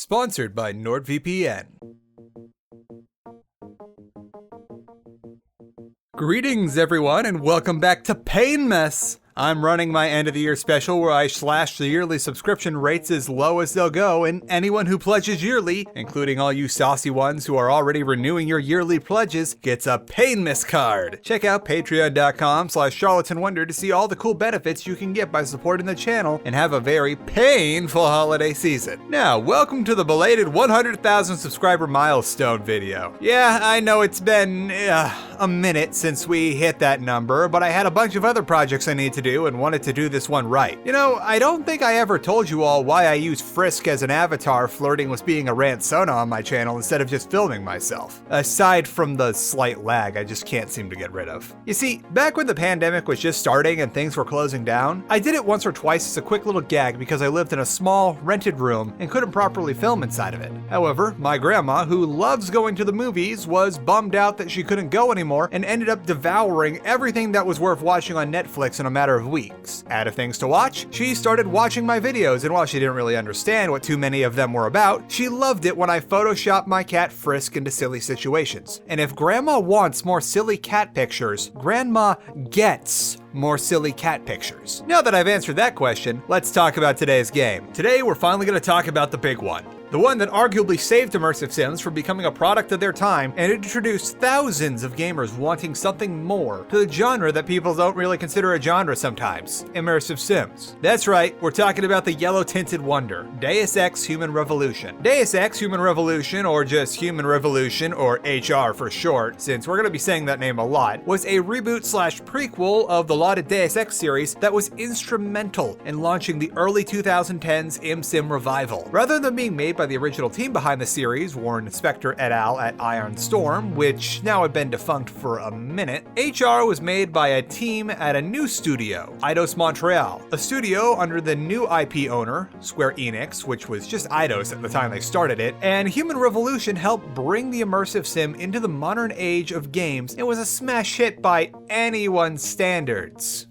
Sponsored by NordVPN. Greetings everyone and welcome back to Pain Mess. I'm running my end of the year special where I slash the yearly subscription rates as low as they'll go, and anyone who pledges yearly, including all you saucy ones who are already renewing your yearly pledges, gets a Pain Mess card. Check out patreon.com/charlatanwonder to see all the cool benefits you can get by supporting the channel and have a very painful holiday season. Now, welcome to the belated 100,000 subscriber milestone video. Yeah, I know it's been a minute since we hit that number, but I had a bunch of other projects I need to do and wanted to do this one right. You know, I don't think I ever told you all why I use Frisk as an avatar flirting with being a Rantsona on my channel instead of just filming myself. Aside from the slight lag I just can't seem to get rid of. You see, back when the pandemic was just starting and things were closing down, I did it once or twice as a quick little gag because I lived in a small, rented room and couldn't properly film inside of it. However, my grandma, who loves going to the movies, was bummed out that she couldn't go anymore and ended up devouring everything that was worth watching on Netflix in a matter of weeks. Out of things to watch, she started watching my videos, and while she didn't really understand what too many of them were about, she loved it when I photoshopped my cat Frisk into silly situations. And if Grandma wants more silly cat pictures, Grandma gets more silly cat pictures. Now that I've answered that question, let's talk about today's game. Today, we're finally going to talk about the big one. The one that arguably saved immersive sims from becoming a product of their time and introduced thousands of gamers wanting something more to the genre that people don't really consider a genre sometimes, immersive sims. That's right, we're talking about the yellow-tinted wonder, Deus Ex Human Revolution. Deus Ex Human Revolution, or just Human Revolution, or HR for short, since we're going to be saying that name a lot, was a reboot/prequel of the lauded Deus Ex series that was instrumental in launching the early 2010s ImSim revival. Rather than being made by the original team behind the series, Warren Spector et al. At Iron Storm, which now had been defunct for a minute, HR was made by a team at a new studio, Eidos Montreal, a studio under the new IP owner, Square Enix, which was just Eidos at the time they started it, and Human Revolution helped bring the immersive sim into the modern age of games and was a smash hit by anyone's standards.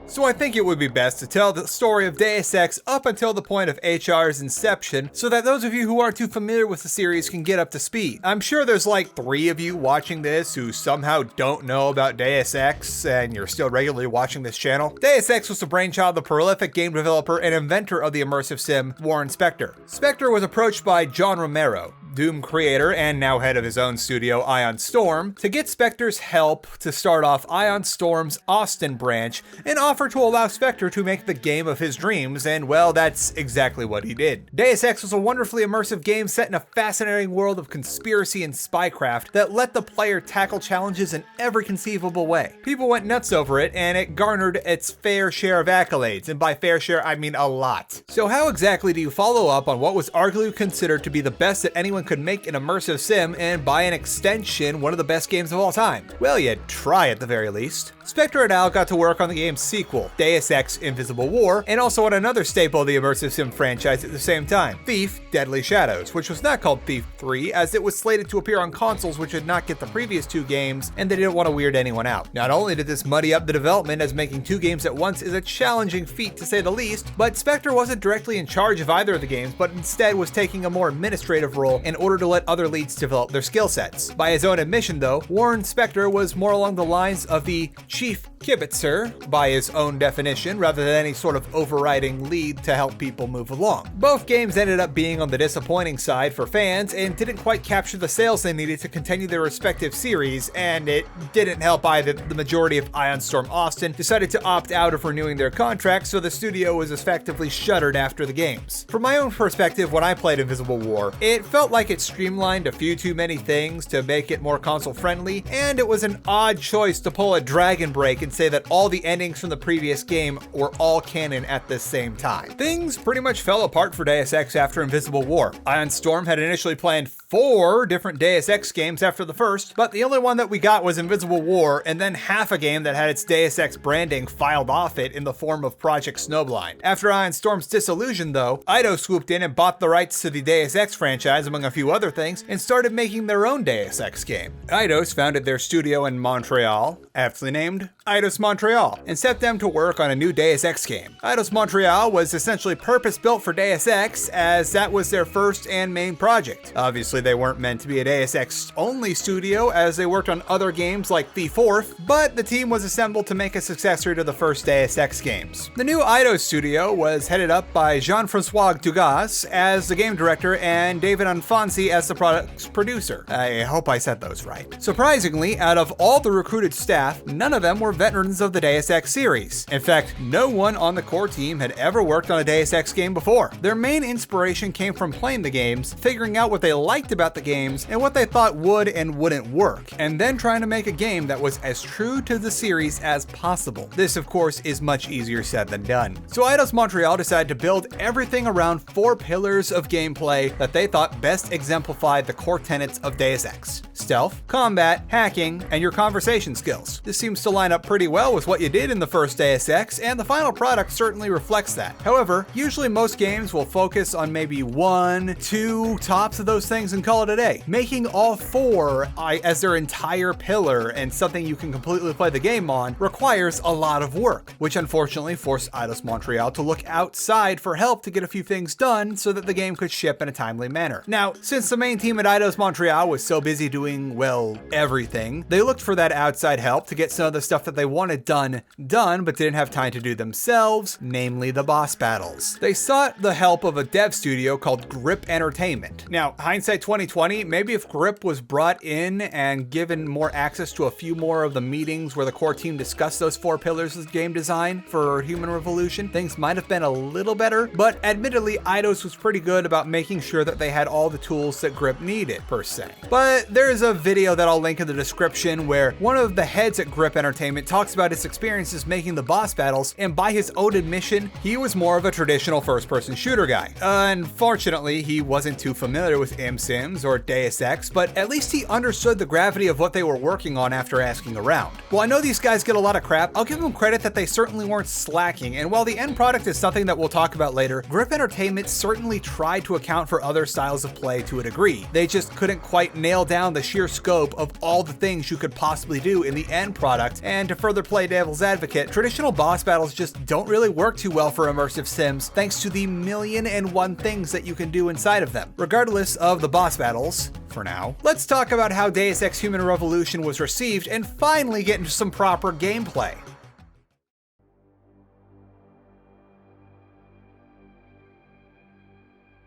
So I think it would be best to tell the story of Deus Ex up until the point of HR's inception, so that those of you who aren't too familiar with the series can get up to speed. I'm sure there's like 3 of you watching this who somehow don't know about Deus Ex, and you're still regularly watching this channel. Deus Ex was the brainchild of the prolific game developer and inventor of the immersive sim, Warren Spector. Spector was approached by John Romero, Doom creator and now head of his own studio, Ion Storm, to get Spector's help to start off Ion Storm's Austin branch and offer to allow Spector to make the game of his dreams, and well, that's exactly what he did. Deus Ex was a wonderfully immersive game set in a fascinating world of conspiracy and spycraft that let the player tackle challenges in every conceivable way. People went nuts over it, and it garnered its fair share of accolades, and by fair share, I mean a lot. So how exactly do you follow up on what was arguably considered to be the best that anyone could make an immersive sim, and by an extension, one of the best games of all time? Well, you try at the very least. Spector et al. Got to work on the game's sequel, Deus Ex Invisible War, and also on another staple of the immersive sim franchise at the same time, Thief Deadly Shadows, which was not called Thief 3 as it was slated to appear on consoles which did not get the previous 2 games, and they didn't want to weird anyone out. Not only did this muddy up the development, as making 2 games at once is a challenging feat to say the least, but Spector wasn't directly in charge of either of the games, but instead was taking a more administrative role in order to let other leads develop their skill sets. By his own admission though, Warren Spector was more along the lines of the chief kibitzer, by his own definition, rather than any sort of overriding lead to help people move along. Both games ended up being on the disappointing side for fans and didn't quite capture the sales they needed to continue their respective series, and it didn't help either the majority of Ion Storm Austin decided to opt out of renewing their contract, so the studio was effectively shuttered after the games. From my own perspective, when I played Invisible War, it felt like it streamlined a few too many things to make it more console friendly, and it was an odd choice to pull a Dragon Break and say that all the endings from the previous game were all canon at the same time. Things pretty much fell apart for Deus Ex after Invisible War. Ion Storm had initially planned 4 different Deus Ex games after the first, but the only one that we got was Invisible War, and then half a game that had its Deus Ex branding filed off it in the form of Project Snowblind. After Ion Storm's dissolution though, Eidos swooped in and bought the rights to the Deus Ex franchise among a few other things, and started making their own Deus Ex game. Eidos founded their studio in Montreal, aptly named Eidos Montreal, and set them to work on a new Deus Ex game. Eidos Montreal was essentially purpose-built for Deus Ex, as that was their first and main project. Obviously, they weren't meant to be a Deus Ex-only studio, as they worked on other games like The Fourth, but the team was assembled to make a successor to the first Deus Ex games. The new Eidos studio was headed up by Jean-François Dugas as the game director and David Anfonsi as the product's producer. I hope I said those right. Surprisingly, out of all the recruited staff, none of them were veterans of the Deus Ex series. In fact, no one on the core team had ever worked on a Deus Ex game before. Their main inspiration came from playing the games, figuring out what they liked about the games, and what they thought would and wouldn't work, and then trying to make a game that was as true to the series as possible. This, of course, is much easier said than done. So Eidos Montreal decided to build everything around 4 pillars of gameplay that they thought best exemplified the core tenets of Deus Ex: stealth, combat, hacking, and your conversation skills. This seems to line up pretty well with what you did in the first Deus Ex, and the final product certainly reflects that. However, usually most games will focus on maybe 1, 2 tops of those things and call it a day. Making all 4 as their entire pillar and something you can completely play the game on requires a lot of work, which unfortunately forced Eidos Montreal to look outside for help to get a few things done so that the game could ship in a timely manner. Now, since the main team at Eidos Montreal was so busy doing, well, everything, they looked for that outside help to get some of the stuff that they wanted done, but didn't have time to do themselves, namely the boss battles. They sought the help of a dev studio called Grip Entertainment. Now, hindsight 2020, maybe if Grip was brought in and given more access to a few more of the meetings where the core team discussed those 4 pillars of game design for Human Revolution, things might have been a little better, but admittedly, Eidos was pretty good about making sure that they had all the tools that Grip needed, per se. But there's a video that I'll link in the description where one of the heads at Grip Entertainment talks about his experiences making the boss battles, and by his own admission, he was more of a traditional first-person shooter guy. Unfortunately, he wasn't too familiar with ImSims or Deus Ex, but at least he understood the gravity of what they were working on after asking around. While I know these guys get a lot of crap, I'll give them credit that they certainly weren't slacking, and while the end product is something that we'll talk about later, Grip Entertainment certainly tried to account for other styles of play to a degree. They just couldn't quite nail down the sheer scope of all the things you could possibly do in the end product, and to further play devil's advocate, traditional boss battles just don't really work too well for immersive sims thanks to the 1,000,001 things that you can do inside of them. Regardless of the boss battles, for now, let's talk about how Deus Ex Human Revolution was received and finally get into some proper gameplay.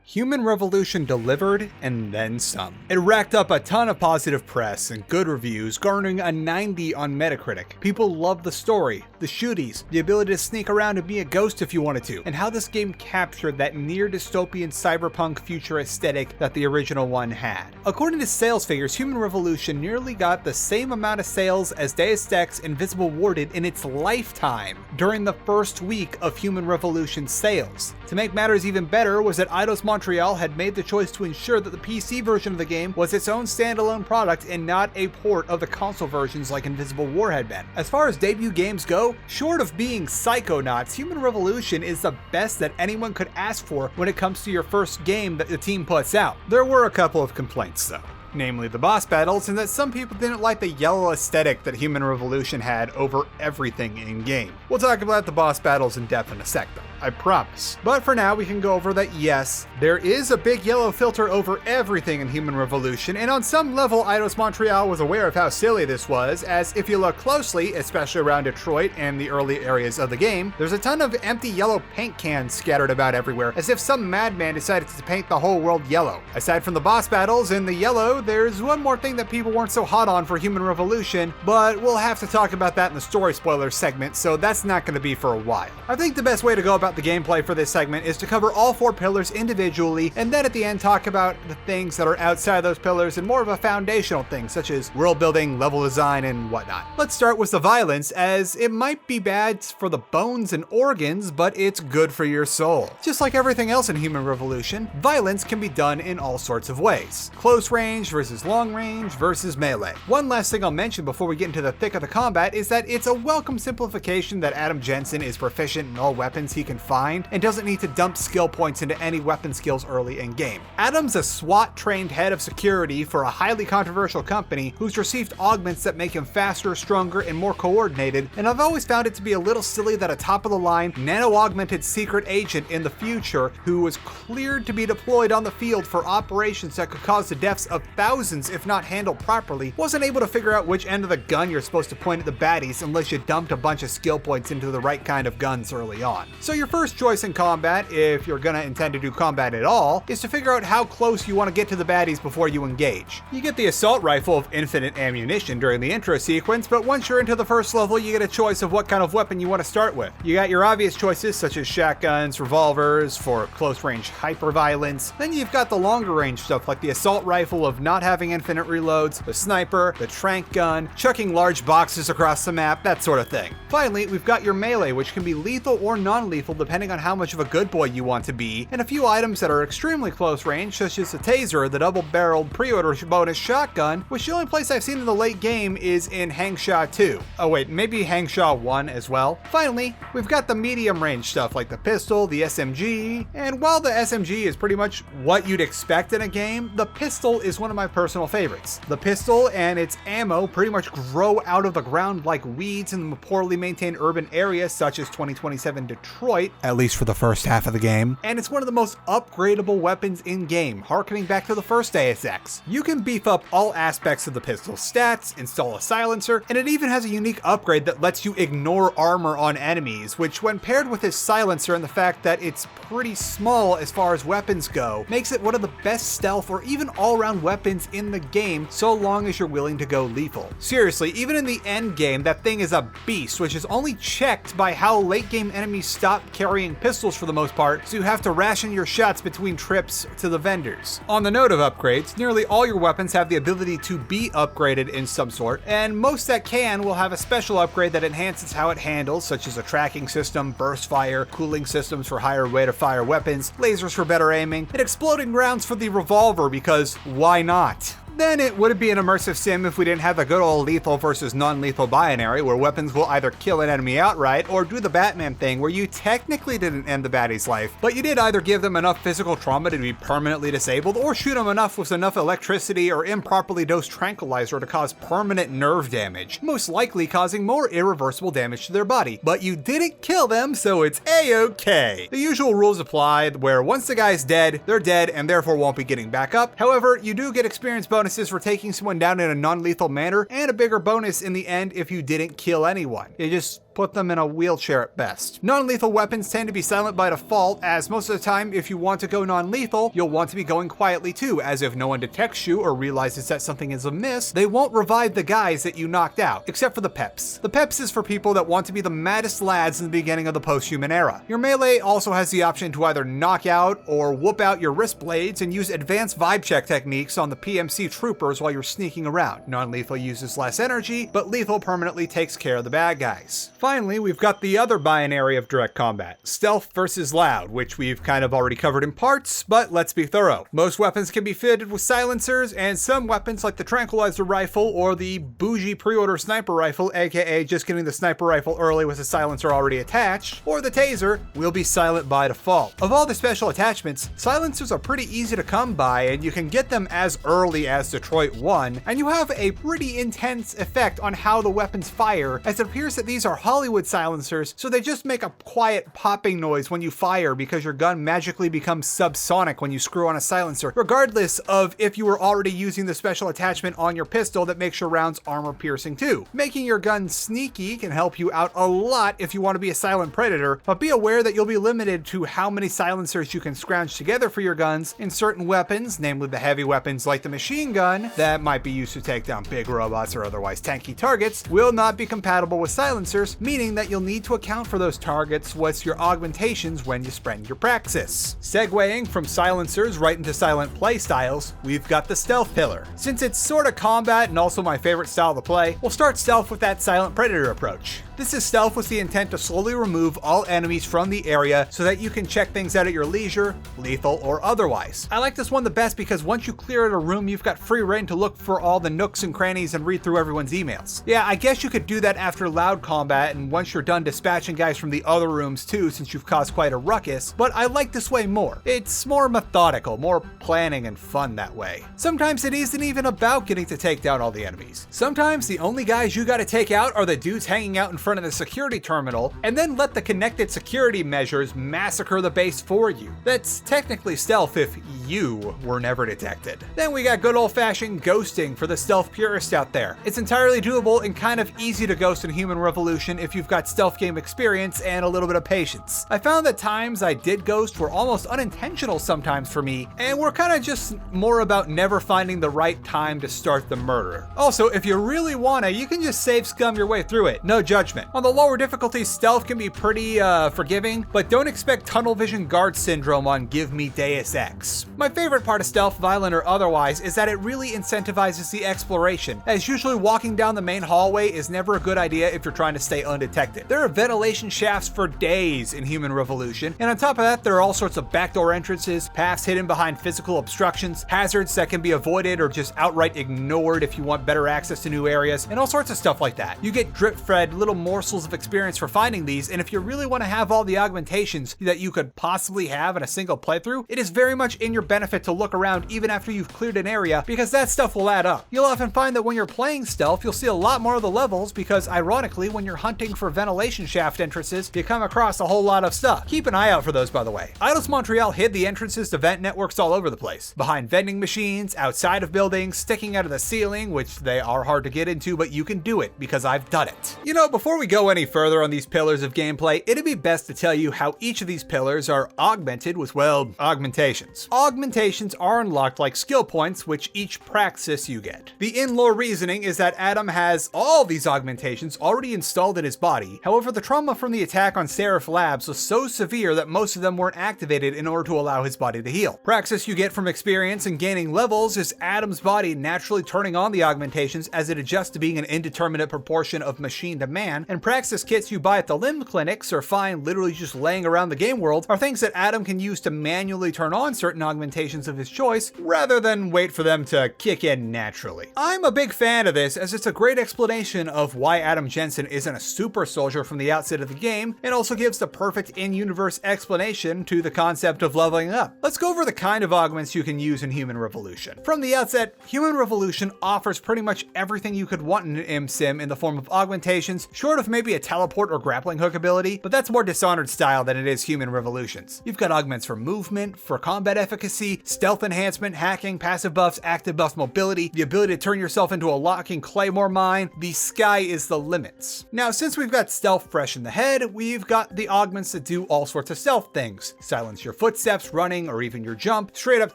Human Revolution delivered, and then some. It racked up a ton of positive press and good reviews, garnering a 90 on Metacritic. People loved the story, the shooties, the ability to sneak around and be a ghost if you wanted to, and how this game captured that near-dystopian cyberpunk future aesthetic that the original one had. According to sales figures, Human Revolution nearly got the same amount of sales as Deus Ex Invisible War did in its lifetime during the first week of Human Revolution sales. To make matters even better was that Eidos Montreal had made the choice to ensure that the PC version of the game was its own standalone product and not a port of the console versions like Invisible War had been. As far as debut games go, short of being Psychonauts, Human Revolution is the best that anyone could ask for when it comes to your first game that the team puts out. There were a couple of complaints though. Namely the boss battles, and that some people didn't like the yellow aesthetic that Human Revolution had over everything in-game. We'll talk about the boss battles in depth in a sec though, I promise. But for now, we can go over that yes, there is a big yellow filter over everything in Human Revolution, and on some level, Eidos Montreal was aware of how silly this was, as if you look closely, especially around Detroit and the early areas of the game, there's a ton of empty yellow paint cans scattered about everywhere, as if some madman decided to paint the whole world yellow. Aside from the boss battles and the yellow, there's one more thing that people weren't so hot on for Human Revolution, but we'll have to talk about that in the story spoilers segment, so that's not going to be for a while. I think the best way to go about about the gameplay for this segment is to cover all 4 pillars individually, and then at the end talk about the things that are outside those pillars and more of a foundational thing, such as world building, level design, and whatnot. Let's start with the violence, as it might be bad for the bones and organs, but it's good for your soul. Just like everything else in Human Revolution, violence can be done in all sorts of ways. Close range versus long range versus melee. One last thing I'll mention before we get into the thick of the combat is that it's a welcome simplification that Adam Jensen is proficient in all weapons he can find and doesn't need to dump skill points into any weapon skills early in game. Adam's a SWAT-trained head of security for a highly controversial company who's received augments that make him faster, stronger, and more coordinated, and I've always found it to be a little silly that a top-of-the-line, nano-augmented secret agent in the future who was cleared to be deployed on the field for operations that could cause the deaths of thousands if not handled properly wasn't able to figure out which end of the gun you're supposed to point at the baddies unless you dumped a bunch of skill points into the right kind of guns early on. So your first choice in combat, if you're gonna intend to do combat at all, is to figure out how close you want to get to the baddies before you engage. You get the assault rifle of infinite ammunition during the intro sequence, but once you're into the first level, you get a choice of what kind of weapon you want to start with. You got your obvious choices such as shotguns, revolvers for close range hyper violence. Then you've got the longer range stuff like the assault rifle of not having infinite reloads, the sniper, the tranq gun, chucking large boxes across the map, that sort of thing. Finally, we've got your melee, which can be lethal or non-lethal depending on how much of a good boy you want to be, and a few items that are extremely close range such as the taser, the double-barreled pre-order bonus shotgun, which the only place I've seen in the late game is in Hangsha 2. Oh wait, maybe Hangsha 1 as well. Finally, we've got the medium range stuff like the pistol, the SMG, and while the SMG is pretty much what you'd expect in a game, the pistol is one of my personal favorites. The pistol and its ammo pretty much grow out of the ground like weeds in the poorly maintained urban areas such as 2027 Detroit, at least for the first half of the game, and it's one of the most upgradable weapons in game, harkening back to the first Deus Ex. You can beef up all aspects of the pistol's stats, install a silencer, and it even has a unique upgrade that lets you ignore armor on enemies, which when paired with its silencer and the fact that it's pretty small as far as weapons go, makes it one of the best stealth or even all-around weapons in the game so long as you're willing to go lethal. Seriously, even in the end game, that thing is a beast, which is only checked by how late game enemies stop carrying pistols for the most part, so you have to ration your shots between trips to the vendors. On the note of upgrades, nearly all your weapons have the ability to be upgraded in some sort, and most that can will have a special upgrade that enhances how it handles, such as a tracking system, burst fire, cooling systems for higher rate of fire weapons, lasers for better aiming, and exploding rounds for the revolver because why not? Then it would be an immersive sim if we didn't have the good old lethal versus non-lethal binary where weapons will either kill an enemy outright or do the Batman thing where you technically didn't end the baddie's life, but you did either give them enough physical trauma to be permanently disabled or shoot them enough with enough electricity or improperly dosed tranquilizer to cause permanent nerve damage, most likely causing more irreversible damage to their body. But you didn't kill them, so it's A-okay. The usual rules apply where once the guy's dead, they're dead and therefore won't be getting back up. However, you do get experience bonuses for taking someone down in a non-lethal manner, and a bigger bonus in the end if you didn't kill anyone. You just put them in a wheelchair at best. Non-lethal weapons tend to be silent by default, as most of the time if you want to go non-lethal, you'll want to be going quietly too, as if no one detects you or realizes that something is amiss, they won't revive the guys that you knocked out, except for the peps. The peps is for people that want to be the maddest lads in the beginning of the post-human era. Your melee also has the option to either knock out or whoop out your wrist blades and use advanced vibe check techniques on the PMC troopers while you're sneaking around. Non-lethal uses less energy, but lethal permanently takes care of the bad guys. Finally, we've got the other binary of direct combat, stealth versus loud, which we've kind of already covered in parts, but let's be thorough. Most weapons can be fitted with silencers, and some weapons like the tranquilizer rifle or the bougie pre-order sniper rifle, aka just getting the sniper rifle early with a silencer already attached, or the taser, will be silent by default. Of all the special attachments, silencers are pretty easy to come by, and you can get them as early as Detroit 1, and you have a pretty intense effect on how the weapons fire, as it appears that these are Hollywood silencers, so they just make a quiet popping noise when you fire because your gun magically becomes subsonic when you screw on a silencer, regardless of if you were already using the special attachment on your pistol that makes your rounds armor piercing too. Making your gun sneaky can help you out a lot if you want to be a silent predator, but be aware that you'll be limited to how many silencers you can scrounge together for your guns, and certain weapons, namely the heavy weapons like the machine gun, that might be used to take down big robots or otherwise tanky targets, will not be compatible with silencers, meaning that you'll need to account for those targets with your augmentations when you spend your praxis. Segueing from silencers right into silent playstyles, we've got the stealth pillar. Since it's sorta combat and also my favorite style to play, we'll start stealth with that silent predator approach. This is stealth with the intent to slowly remove all enemies from the area so that you can check things out at your leisure, lethal or otherwise. I like this one the best because once you clear out a room, you've got free reign to look for all the nooks and crannies and read through everyone's emails. Yeah, I guess you could do that after loud combat and once you're done dispatching guys from the other rooms too, since you've caused quite a ruckus, but I like this way more. It's more methodical, more planning and fun that way. Sometimes it isn't even about getting to take down all the enemies. Sometimes the only guys you gotta take out are the dudes hanging out in front of the security terminal, and then let the connected security measures massacre the base for you. That's technically stealth if you were never detected. Then we got good old-fashioned ghosting for the stealth purist out there. It's entirely doable and kind of easy to ghost in Human Revolution if you've got stealth game experience and a little bit of patience. I found that times I did ghost were almost unintentional sometimes for me, and were kind of just more about never finding the right time to start the murder. Also, if you really wanna, you can just save scum your way through it. No judgment. On the lower difficulties, stealth can be pretty forgiving, but don't expect tunnel vision guard syndrome on Give Me Deus Ex. My favorite part of stealth, violent or otherwise, is that it really incentivizes the exploration, as usually walking down the main hallway is never a good idea if you're trying to stay undetected. There are ventilation shafts for days in Human Revolution, and on top of that, there are all sorts of backdoor entrances, paths hidden behind physical obstructions, hazards that can be avoided or just outright ignored if you want better access to new areas, and all sorts of stuff like that. You get drip-fed little morsels of experience for finding these, and if you really want to have all the augmentations that you could possibly have in a single playthrough, it is very much in your benefit to look around even after you've cleared an area, because that stuff will add up. You'll often find that when you're playing stealth, you'll see a lot more of the levels because, ironically, when you're hunting for ventilation shaft entrances, you come across a whole lot of stuff. Keep an eye out for those, by the way. Eidos Montreal hid the entrances to vent networks all over the place. Behind vending machines, outside of buildings, sticking out of the ceiling, which they are hard to get into, but you can do it because I've done it. You know, before we go any further on these pillars of gameplay, it'd be best to tell you how each of these pillars are augmented with, well, augmentations. Augmentations are unlocked like skill points, which each praxis you get. The in-lore reasoning is that Adam has all these augmentations already installed in his body. However, the trauma from the attack on Seraph Labs was so severe that most of them weren't activated in order to allow his body to heal. Praxis you get from experience and gaining levels is Adam's body naturally turning on the augmentations as it adjusts to being an indeterminate proportion of machine to man, and praxis kits you buy at the limb clinics or find literally just laying around the game world are things that Adam can use to manually turn on certain augmentations of his choice rather than wait for them to kick in naturally. I'm a big fan of this as it's a great explanation of why Adam Jensen isn't a super soldier from the outset of the game, and also gives the perfect in-universe explanation to the concept of leveling up. Let's go over the kind of augments you can use in Human Revolution. From the outset, Human Revolution offers pretty much everything you could want in an ImSim in the form of augmentations, short of maybe a teleport or grappling hook ability, but that's more Dishonored style than it is Human Revolutions. You've got augments for movement, for combat efficacy, stealth enhancement, hacking, passive buffs, active buff mobility, the ability to turn yourself into a locking claymore mine. The sky is the limits. Now, since we've got stealth fresh in the head, we've got the augments that do all sorts of stealth things. Silence your footsteps, running, or even your jump, straight up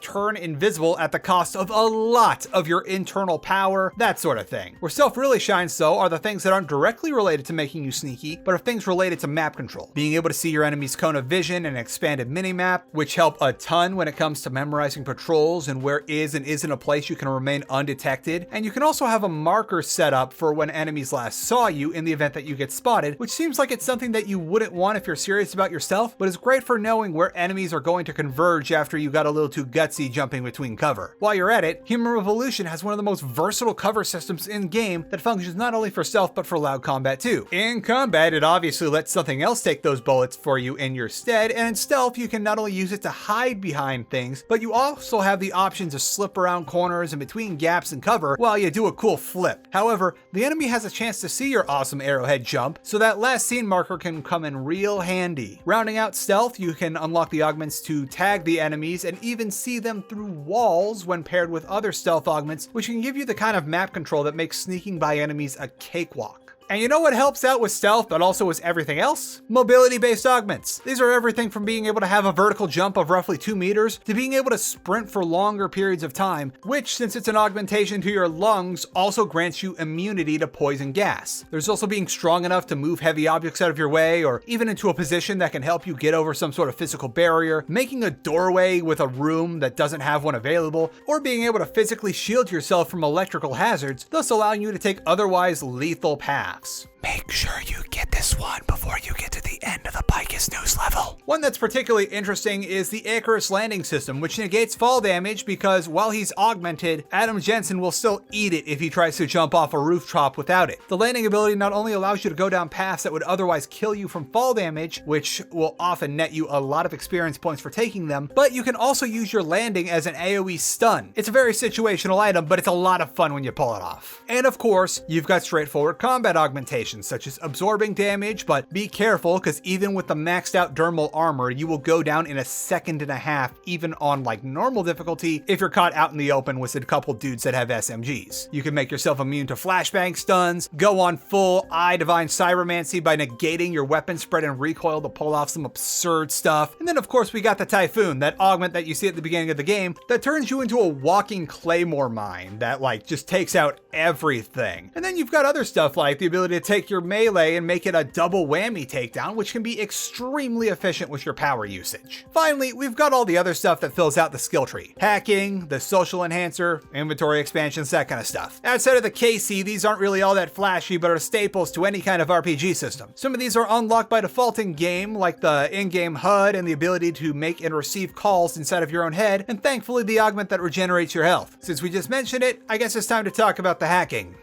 turn invisible at the cost of a lot of your internal power, that sort of thing. Where stealth really shines though are the things that aren't directly related to making you sneaky, but are things related to map control. Being able to see your enemy's cone of vision and expanded minimap, which help a ton when it comes to memorizing patrols and where is and isn't a place you can remain undetected. And you can also have a marker set up for when enemies last saw you in the event that you get spotted, which seems like it's something that you wouldn't want if you're serious about yourself, but is great for knowing where enemies are going to converge after you got a little too gutsy jumping between cover. While you're at it, Human Revolution has one of the most versatile cover systems in game that functions not only for stealth but for loud combat too. In combat, it obviously lets something else take those bullets for you in your stead, and in stealth you can not only use it to hide behind things, but you also have the option to slip around corners and between gaps and cover while you do a cool flip. However, the enemy has a chance to see your awesome arrowhead jump, so that last scene marker can come in real handy. Rounding out stealth, you can unlock the augments to tag the enemies and even see them through walls when paired with other stealth augments, which can give you the kind of map control that makes sneaking by enemies a cakewalk. And you know what helps out with stealth, but also with everything else? Mobility-based augments. These are everything from being able to have a vertical jump of roughly 2 meters to being able to sprint for longer periods of time, which, since it's an augmentation to your lungs, also grants you immunity to poison gas. There's also being strong enough to move heavy objects out of your way, or even into a position that can help you get over some sort of physical barrier, making a doorway with a room that doesn't have one available, or being able to physically shield yourself from electrical hazards, thus allowing you to take otherwise lethal paths. Make sure you get this one before you get to the end of the Picus news level. One that's particularly interesting is the Icarus landing system, which negates fall damage because while he's augmented, Adam Jensen will still eat it if he tries to jump off a rooftop without it. The landing ability not only allows you to go down paths that would otherwise kill you from fall damage, which will often net you a lot of experience points for taking them, but you can also use your landing as an AoE stun. It's a very situational item, but it's a lot of fun when you pull it off. And of course, you've got straightforward combat augmentations, such as absorbing damage, but be careful because even with the maxed out dermal armor, you will go down in a 1.5 seconds, even on like normal difficulty if you're caught out in the open with a couple dudes that have SMGs. You can make yourself immune to flashbang stuns, go on full Eye Divine Cybermancy by negating your weapon spread and recoil to pull off some absurd stuff. And then of course we got the Typhoon, that augment that you see at the beginning of the game that turns you into a walking claymore mine that like just takes out everything. And then you've got other stuff like the ability to take your melee and make it a double whammy takedown, which can be extremely efficient with your power usage. Finally, we've got all the other stuff that fills out the skill tree. Hacking, the social enhancer, inventory expansions, that kind of stuff. Outside of the KC, these aren't really all that flashy, but are staples to any kind of RPG system. Some of these are unlocked by default in game, like the in-game HUD and the ability to make and receive calls inside of your own head, and thankfully the augment that regenerates your health. Since we just mentioned it, I guess it's time to talk about the hacking.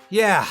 Yeah.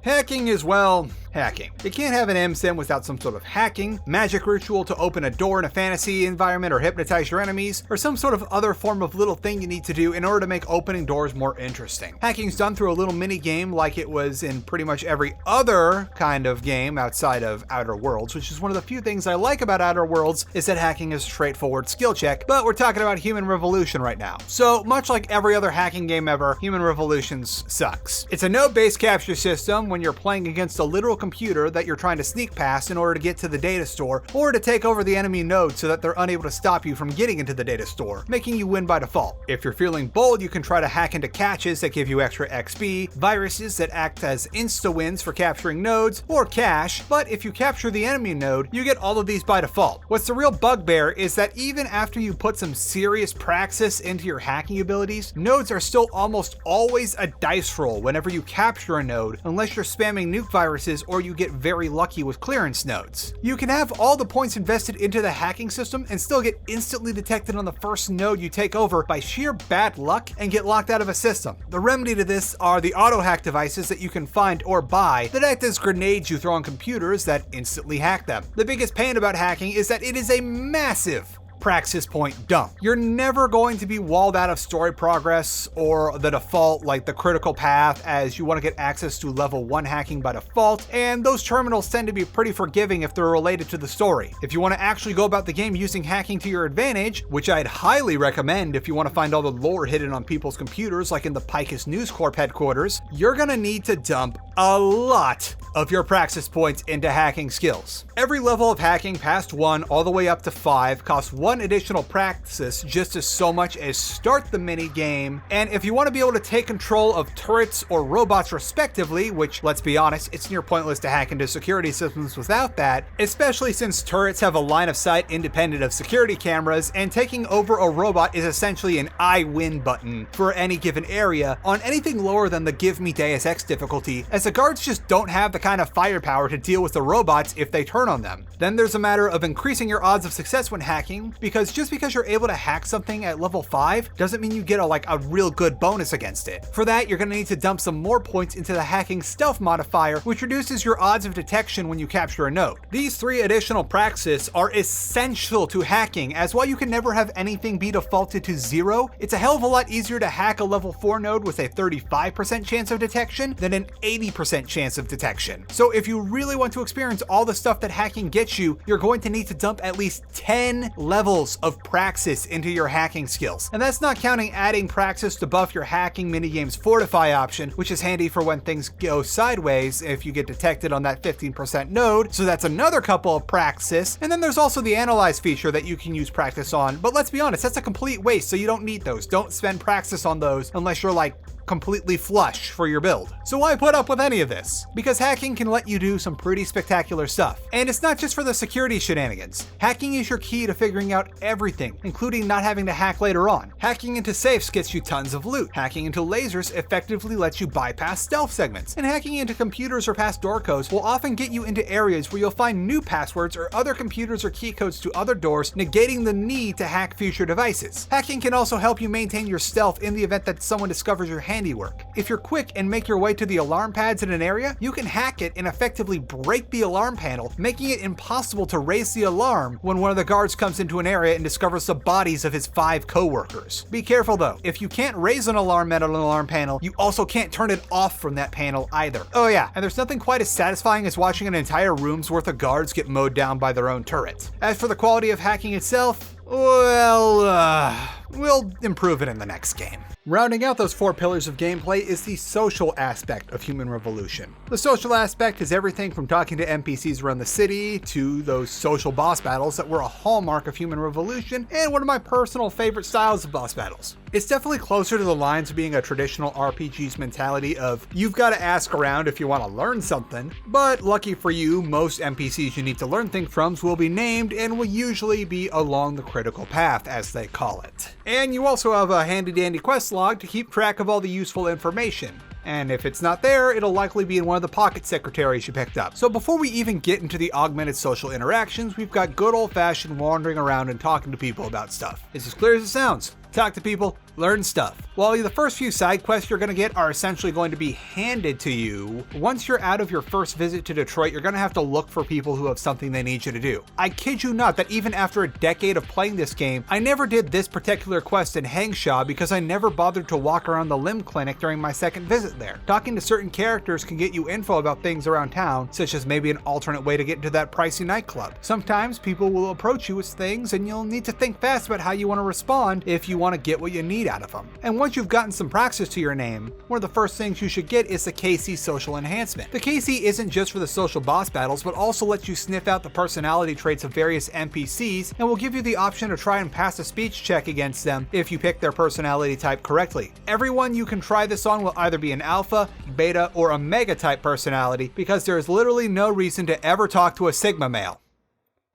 Hacking is, well, hacking. You can't have an ImSim without some sort of hacking, magic ritual to open a door in a fantasy environment or hypnotize your enemies, or some sort of other form of little thing you need to do in order to make opening doors more interesting. Hacking's done through a little mini game like it was in pretty much every other kind of game outside of Outer Worlds, which is one of the few things I like about Outer Worlds is that hacking is a straightforward skill check, but we're talking about Human Revolution right now. So much like every other hacking game ever, Human Revolutions sucks. It's a node-based capture system when you're playing against a literal computer that you're trying to sneak past in order to get to the data store or to take over the enemy node so that they're unable to stop you from getting into the data store, making you win by default. If you're feeling bold, you can try to hack into caches that give you extra XP, viruses that act as insta-wins for capturing nodes, or cache, but if you capture the enemy node, you get all of these by default. What's the real bugbear is that even after you put some serious praxis into your hacking abilities, nodes are still almost always a dice roll whenever you capture a node, unless you're spamming nuke viruses or you get very lucky with clearance nodes. You can have all the points invested into the hacking system and still get instantly detected on the first node you take over by sheer bad luck and get locked out of a system. The remedy to this are the auto hack devices that you can find or buy that act as grenades you throw on computers that instantly hack them. The biggest pain about hacking is that it is a massive praxis point dump. You're never going to be walled out of story progress or the default, like the critical path, as you want to get access to level 1 hacking by default, and those terminals tend to be pretty forgiving if they're related to the story. If you want to actually go about the game using hacking to your advantage, which I'd highly recommend if you want to find all the lore hidden on people's computers like in the Picus News Corp headquarters, you're gonna need to dump a lot of your praxis points into hacking skills. Every level of hacking past 1 all the way up to 5 costs 1 additional praxis just as so much as start the mini game, and if you want to be able to take control of turrets or robots respectively, which let's be honest, it's near pointless to hack into security systems without that, especially since turrets have a line of sight independent of security cameras, and taking over a robot is essentially an I win button for any given area on anything lower than the give me Deus Ex difficulty, as the guards just don't have the kind of firepower to deal with the robots if they turn on them. Then there's a matter of increasing your odds of success when hacking, because just because you're able to hack something at level 5 doesn't mean you get a real good bonus against it. For that, you're going to need to dump some more points into the hacking stealth modifier, which reduces your odds of detection when you capture a node. These 3 additional praxis are essential to hacking, as while you can never have anything be defaulted to 0, it's a hell of a lot easier to hack a level 4 node with a 35% chance of detection than an 80% chance of detection. So if you really want to experience all the stuff that hacking gets you, you're going to need to dump at least 10 levels levels of praxis into your hacking skills. And that's not counting adding praxis to buff your hacking minigame's Fortify option, which is handy for when things go sideways if you get detected on that 15% node, so that's another couple of praxis. And then there's also the Analyze feature that you can use praxis on, but let's be honest, that's a complete waste, so you don't need those. Don't spend praxis on those unless you're like completely flush for your build. So why put up with any of this? Because hacking can let you do some pretty spectacular stuff. And it's not just for the security shenanigans. Hacking is your key to figuring out everything, including not having to hack later on. Hacking into safes gets you tons of loot. Hacking into lasers effectively lets you bypass stealth segments. And hacking into computers or past door codes will often get you into areas where you'll find new passwords or other computers or key codes to other doors, negating the need to hack future devices. Hacking can also help you maintain your stealth in the event that someone discovers your handiwork. If you're quick and make your way to the alarm pads in an area, you can hack it and effectively break the alarm panel, making it impossible to raise the alarm when one of the guards comes into an area and discovers the bodies of his 5 co-workers. Be careful though, if you can't raise an alarm at an alarm panel, you also can't turn it off from that panel either. Oh yeah, and there's nothing quite as satisfying as watching an entire room's worth of guards get mowed down by their own turret. As for the quality of hacking itself, well, we'll improve it in the next game. Rounding out those 4 pillars of gameplay is the social aspect of Human Revolution. The social aspect is everything from talking to NPCs around the city to those social boss battles that were a hallmark of Human Revolution and one of my personal favorite styles of boss battles. It's definitely closer to the lines of being a traditional RPG's mentality of you've got to ask around if you want to learn something, but lucky for you, most NPCs you need to learn things from will be named and will usually be along the critical path, as they call it. And you also have a handy dandy quest log to keep track of all the useful information. And if it's not there, it'll likely be in one of the pocket secretaries you picked up. So before we even get into the augmented social interactions, we've got good old-fashioned wandering around and talking to people about stuff. It's as clear as it sounds. Talk to people, learn stuff. While the first few side quests you're going to get are essentially going to be handed to you, once you're out of your first visit to Detroit, you're going to have to look for people who have something they need you to do. I kid you not that even after a decade of playing this game, I never did this particular quest in Hangshaw because I never bothered to walk around the limb clinic during my second visit there. Talking to certain characters can get you info about things around town, such as maybe an alternate way to get into that pricey nightclub. Sometimes people will approach you with things and you'll need to think fast about how you want to respond if you want to get what you need out of them. And once you've gotten some praxis to your name, one of the first things you should get is the KC Social Enhancement. The KC isn't just for the social boss battles, but also lets you sniff out the personality traits of various NPCs and will give you the option to try and pass a speech check against them if you pick their personality type correctly. Everyone you can try this on will either be an alpha, beta, or omega type personality because there is literally no reason to ever talk to a Sigma male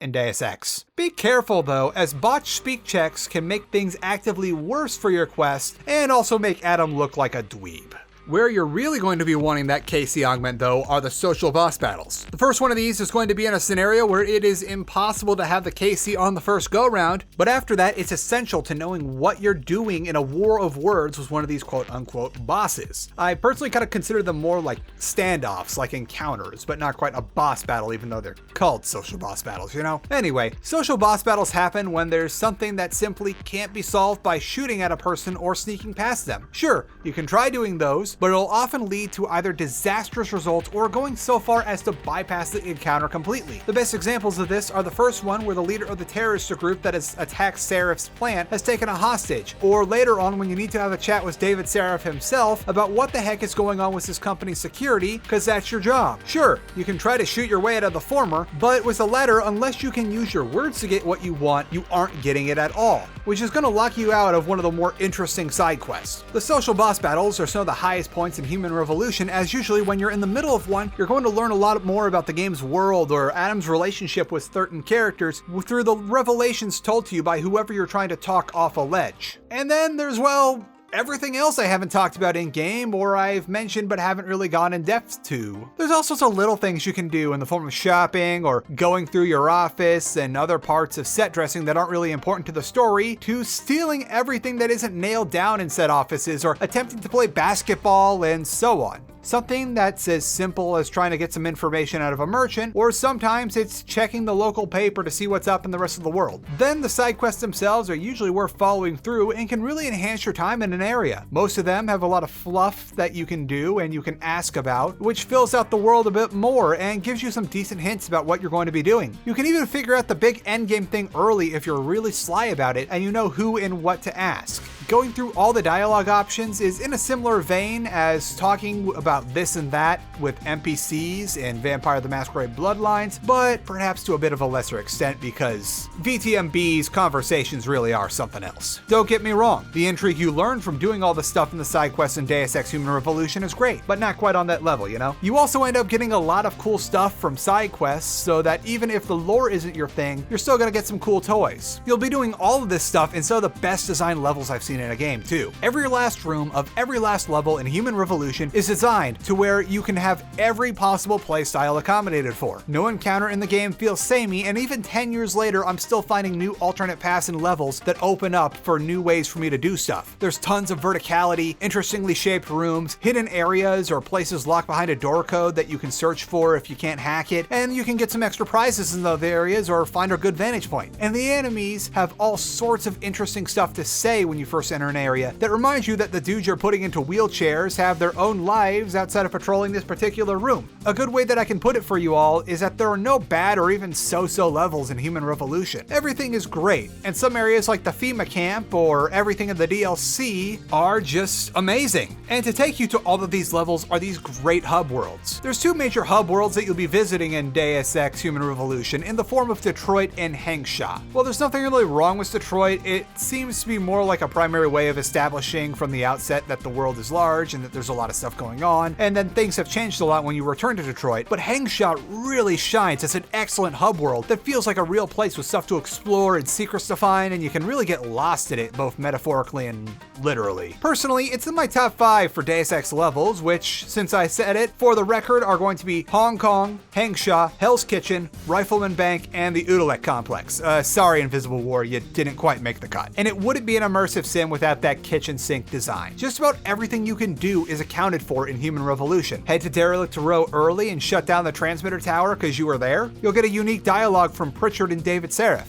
in Deus Ex. Be careful though, as botched speak checks can make things actively worse for your quest and also make Adam look like a dweeb. Where you're really going to be wanting that KC augment though are the social boss battles. The first one of these is going to be in a scenario where it is impossible to have the KC on the first go round, but after that it's essential to knowing what you're doing in a war of words with one of these quote unquote bosses. I personally kind of consider them more like standoffs, like encounters, but not quite a boss battle even though they're called social boss battles, you know? Anyway, social boss battles happen when there's something that simply can't be solved by shooting at a person or sneaking past them. Sure, you can try doing those, but it'll often lead to either disastrous results or going so far as to bypass the encounter completely. The best examples of this are the first one where the leader of the terrorist group that has attacked Seraph's plant has taken a hostage, or later on when you need to have a chat with David Seraph himself about what the heck is going on with his company's security, because that's your job. Sure, you can try to shoot your way out of the former, but with the latter, unless you can use your words to get what you want, you aren't getting it at all, which is going to lock you out of one of the more interesting side quests. The social boss battles are some of the highest points in Human Revolution, as usually when you're in the middle of one, you're going to learn a lot more about the game's world or Adam's relationship with certain characters through the revelations told to you by whoever you're trying to talk off a ledge. And then there's, well, everything else I haven't talked about in game or I've mentioned but haven't really gone in depth to. There's all sorts of little things you can do in the form of shopping or going through your office and other parts of set dressing that aren't really important to the story, to stealing everything that isn't nailed down in said offices or attempting to play basketball and so on. Something that's as simple as trying to get some information out of a merchant, or sometimes it's checking the local paper to see what's up in the rest of the world. Then the side quests themselves are usually worth following through and can really enhance your time in an area. Most of them have a lot of fluff that you can do and you can ask about, which fills out the world a bit more and gives you some decent hints about what you're going to be doing. You can even figure out the big endgame thing early if you're really sly about it and you know who and what to ask. Going through all the dialogue options is in a similar vein as talking about this and that with NPCs in Vampire the Masquerade Bloodlines, but perhaps to a bit of a lesser extent because VTMB's conversations really are something else. Don't get me wrong, the intrigue you learn from doing all the stuff in the side quests in Deus Ex Human Revolution is great, but not quite on that level, you know? You also end up getting a lot of cool stuff from side quests so that even if the lore isn't your thing, you're still gonna get some cool toys. You'll be doing all of this stuff in some of the best designed levels I've seen in a game too. Every last room of every last level in Human Revolution is designed to where you can have every possible playstyle accommodated for. No encounter in the game feels samey, and even 10 years later I'm still finding new alternate paths and levels that open up for new ways for me to do stuff. There's tons of verticality, interestingly shaped rooms, hidden areas or places locked behind a door code that you can search for if you can't hack it, and you can get some extra prizes in those areas or find a good vantage point. And the enemies have all sorts of interesting stuff to say when you first enter an area that reminds you that the dudes you're putting into wheelchairs have their own lives outside of patrolling this particular room. A good way that I can put it for you all is that there are no bad or even so-so levels in Human Revolution. Everything is great, and some areas like the FEMA camp or everything in the DLC are just amazing. And to take you to all of these levels are these great hub worlds. There's two major hub worlds that you'll be visiting in Deus Ex Human Revolution in the form of Detroit and Hengsha. While there's nothing really wrong with Detroit, it seems to be more like a primary way of establishing from the outset that the world is large and that there's a lot of stuff going on, and then things have changed a lot when you return to Detroit. But Hengsha really shines as an excellent hub world that feels like a real place with stuff to explore and secrets to find, and you can really get lost in it both metaphorically and literally. Personally, it's in my top 5 for Deus Ex levels, which, since I said it, for the record are going to be Hong Kong, Hengsha, Hell's Kitchen, Rifleman Bank, and the Udalek Complex. Sorry, Invisible War, you didn't quite make the cut. And it wouldn't be an immersive sim without that kitchen sink design. Just about everything you can do is accounted for in Human Revolution. Head to Derelict Row early and shut down the transmitter tower because you were there. You'll get a unique dialogue from Pritchard and David Seraph.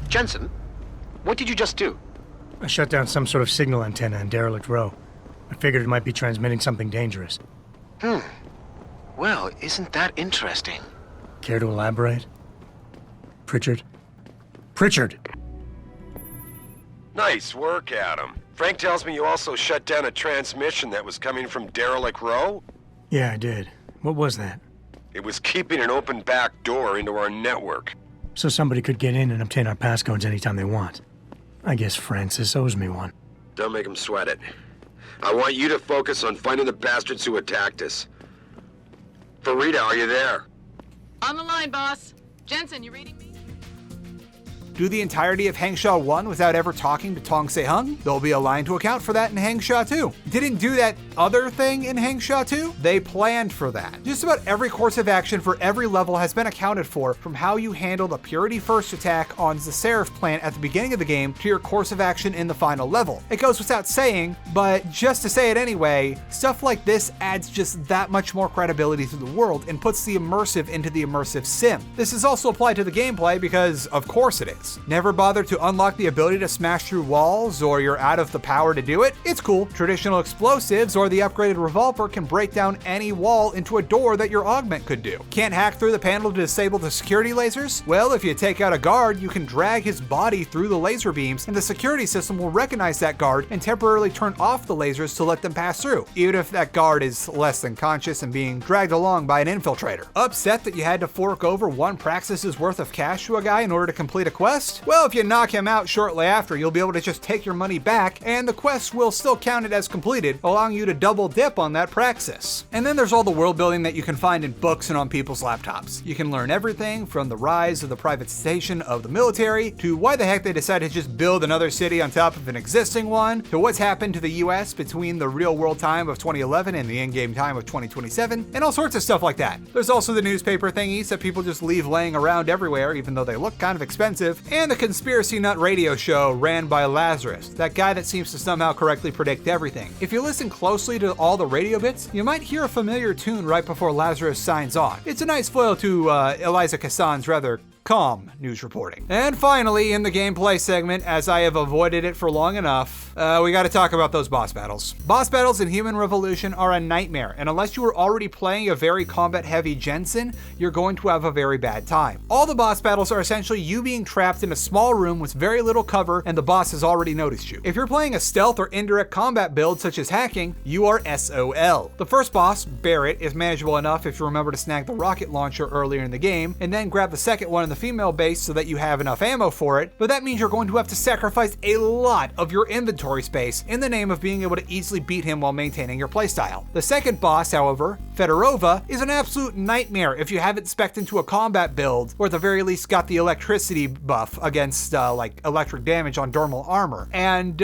Jensen, what did you just do? I shut down some sort of signal antenna in Derelict Row. I figured it might be transmitting something dangerous. Well, isn't that interesting? Care to elaborate? Pritchard? Pritchard! Nice work, Adam. Frank tells me you also shut down a transmission that was coming from Derelict Row? Yeah, I did. What was that? It was keeping an open back door into our network. So somebody could get in and obtain our passcodes anytime they want. I guess Francis owes me one. Don't make him sweat it. I want you to focus on finding the bastards who attacked us. Farida, are you there? On the line, boss. Jensen, you reading me? Do the entirety of Hengsha 1 without ever talking to Tong Se-hung? There'll be a line to account for that in Hengsha 2. Didn't do that other thing in Hengsha 2? They planned for that. Just about every course of action for every level has been accounted for, from how you handle the Purity First attack on the Seraph plant at the beginning of the game to your course of action in the final level. It goes without saying, but just to say it anyway, stuff like this adds just that much more credibility to the world and puts the immersive into the immersive sim. This is also applied to the gameplay because, of course it is. Never bother to unlock the ability to smash through walls or you're out of the power to do it? It's cool. Traditional explosives or the upgraded revolver can break down any wall into a door that your augment could do. Can't hack through the panel to disable the security lasers? Well, if you take out a guard, you can drag his body through the laser beams and the security system will recognize that guard and temporarily turn off the lasers to let them pass through, even if that guard is less than conscious and being dragged along by an infiltrator. Upset that you had to fork over 1 Praxis's worth of cash to a guy in order to complete a quest? Well, if you knock him out shortly after, you'll be able to just take your money back, and the quest will still count it as completed, allowing you to double dip on that Praxis. And then there's all the world building that you can find in books and on people's laptops. You can learn everything from the rise of the privatization of the military, to why the heck they decided to just build another city on top of an existing one, to what's happened to the US between the real world time of 2011 and the in-game time of 2027, and all sorts of stuff like that. There's also the newspaper thingies that people just leave laying around everywhere, even though they look kind of expensive, Immersive, and the Conspiracy Nut radio show ran by Lazarus, that guy that seems to somehow correctly predict everything. If you listen closely to all the radio bits, you might hear a familiar tune right before Lazarus signs on. It's a nice foil to Eliza Cassan's rather calm news reporting. And finally, in the gameplay segment, as I have avoided it for long enough, we gotta talk about those boss battles. Boss battles in Human Revolution are a nightmare, and unless you are already playing a very combat-heavy Jensen, you're going to have a very bad time. All the boss battles are essentially you being trapped in a small room with very little cover, and the boss has already noticed you. If you're playing a stealth or indirect combat build, such as hacking, you are SOL. The first boss, Barrett, is manageable enough if you remember to snag the rocket launcher earlier in the game, and then grab the second one in the female base so that you have enough ammo for it, but that means you're going to have to sacrifice a lot of your inventory space in the name of being able to easily beat him while maintaining your playstyle. The second boss, however, Fedorova, is an absolute nightmare if you haven't spec'd into a combat build, or at the very least got the electricity buff against like electric damage on dermal armor. And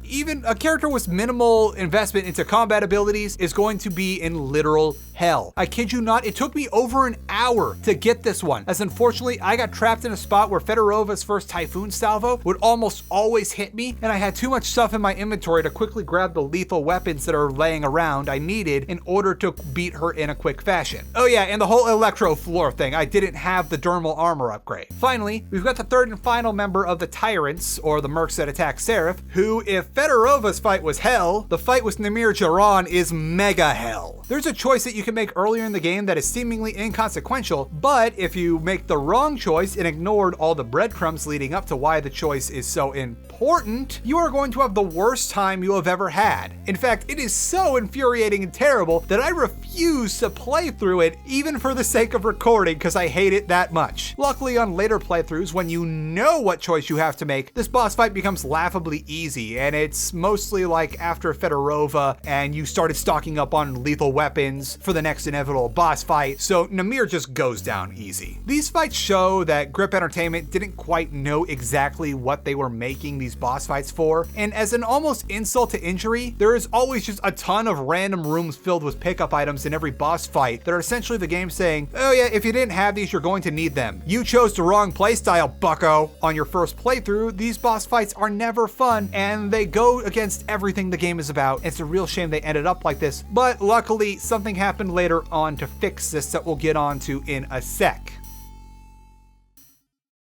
even a character with minimal investment into combat abilities is going to be in literal hell. I kid you not, it took me over an hour to get this one, as unfortunately I got trapped in a spot where Fedorova's first Typhoon salvo would almost always hit me, and I had too much stuff in my inventory to quickly grab the lethal weapons that are laying around I needed in order to beat her in a quick fashion. Oh yeah, and the whole electro floor thing, I didn't have the dermal armor upgrade. Finally, we've got the third and final member of the Tyrants, or the mercs that attack Seraph, who, if Fedorova's fight was hell, the fight with Namir Jaran is mega hell. There's a choice that you can make earlier in the game that is seemingly inconsequential, but if you make the wrong choice and ignored all the breadcrumbs leading up to why the choice is so important, you are going to have the worst time you have ever had. In fact, it is so infuriating and terrible that I refuse to play through it even for the sake of recording because I hate it that much. Luckily, on later playthroughs, when you know what choice you have to make, this boss fight becomes laughably easy, and it's mostly like after Fedorova and you started stocking up on lethal weapons for the next inevitable boss fight, so Namir just goes down easy. These fights show that Grip Entertainment didn't quite know exactly what they were making these boss fights for, and as an almost insult to injury, there is always just a ton of random rooms filled with pickup items in every boss fight that are essentially the game saying, oh yeah, if you didn't have these, you're going to need them. You chose the wrong playstyle, bucko. On your first playthrough, these boss fights are never fun, and they go against everything the game is about. It's a real shame they ended up like this, but luckily something happened later on to fix this that we'll get onto in a sec.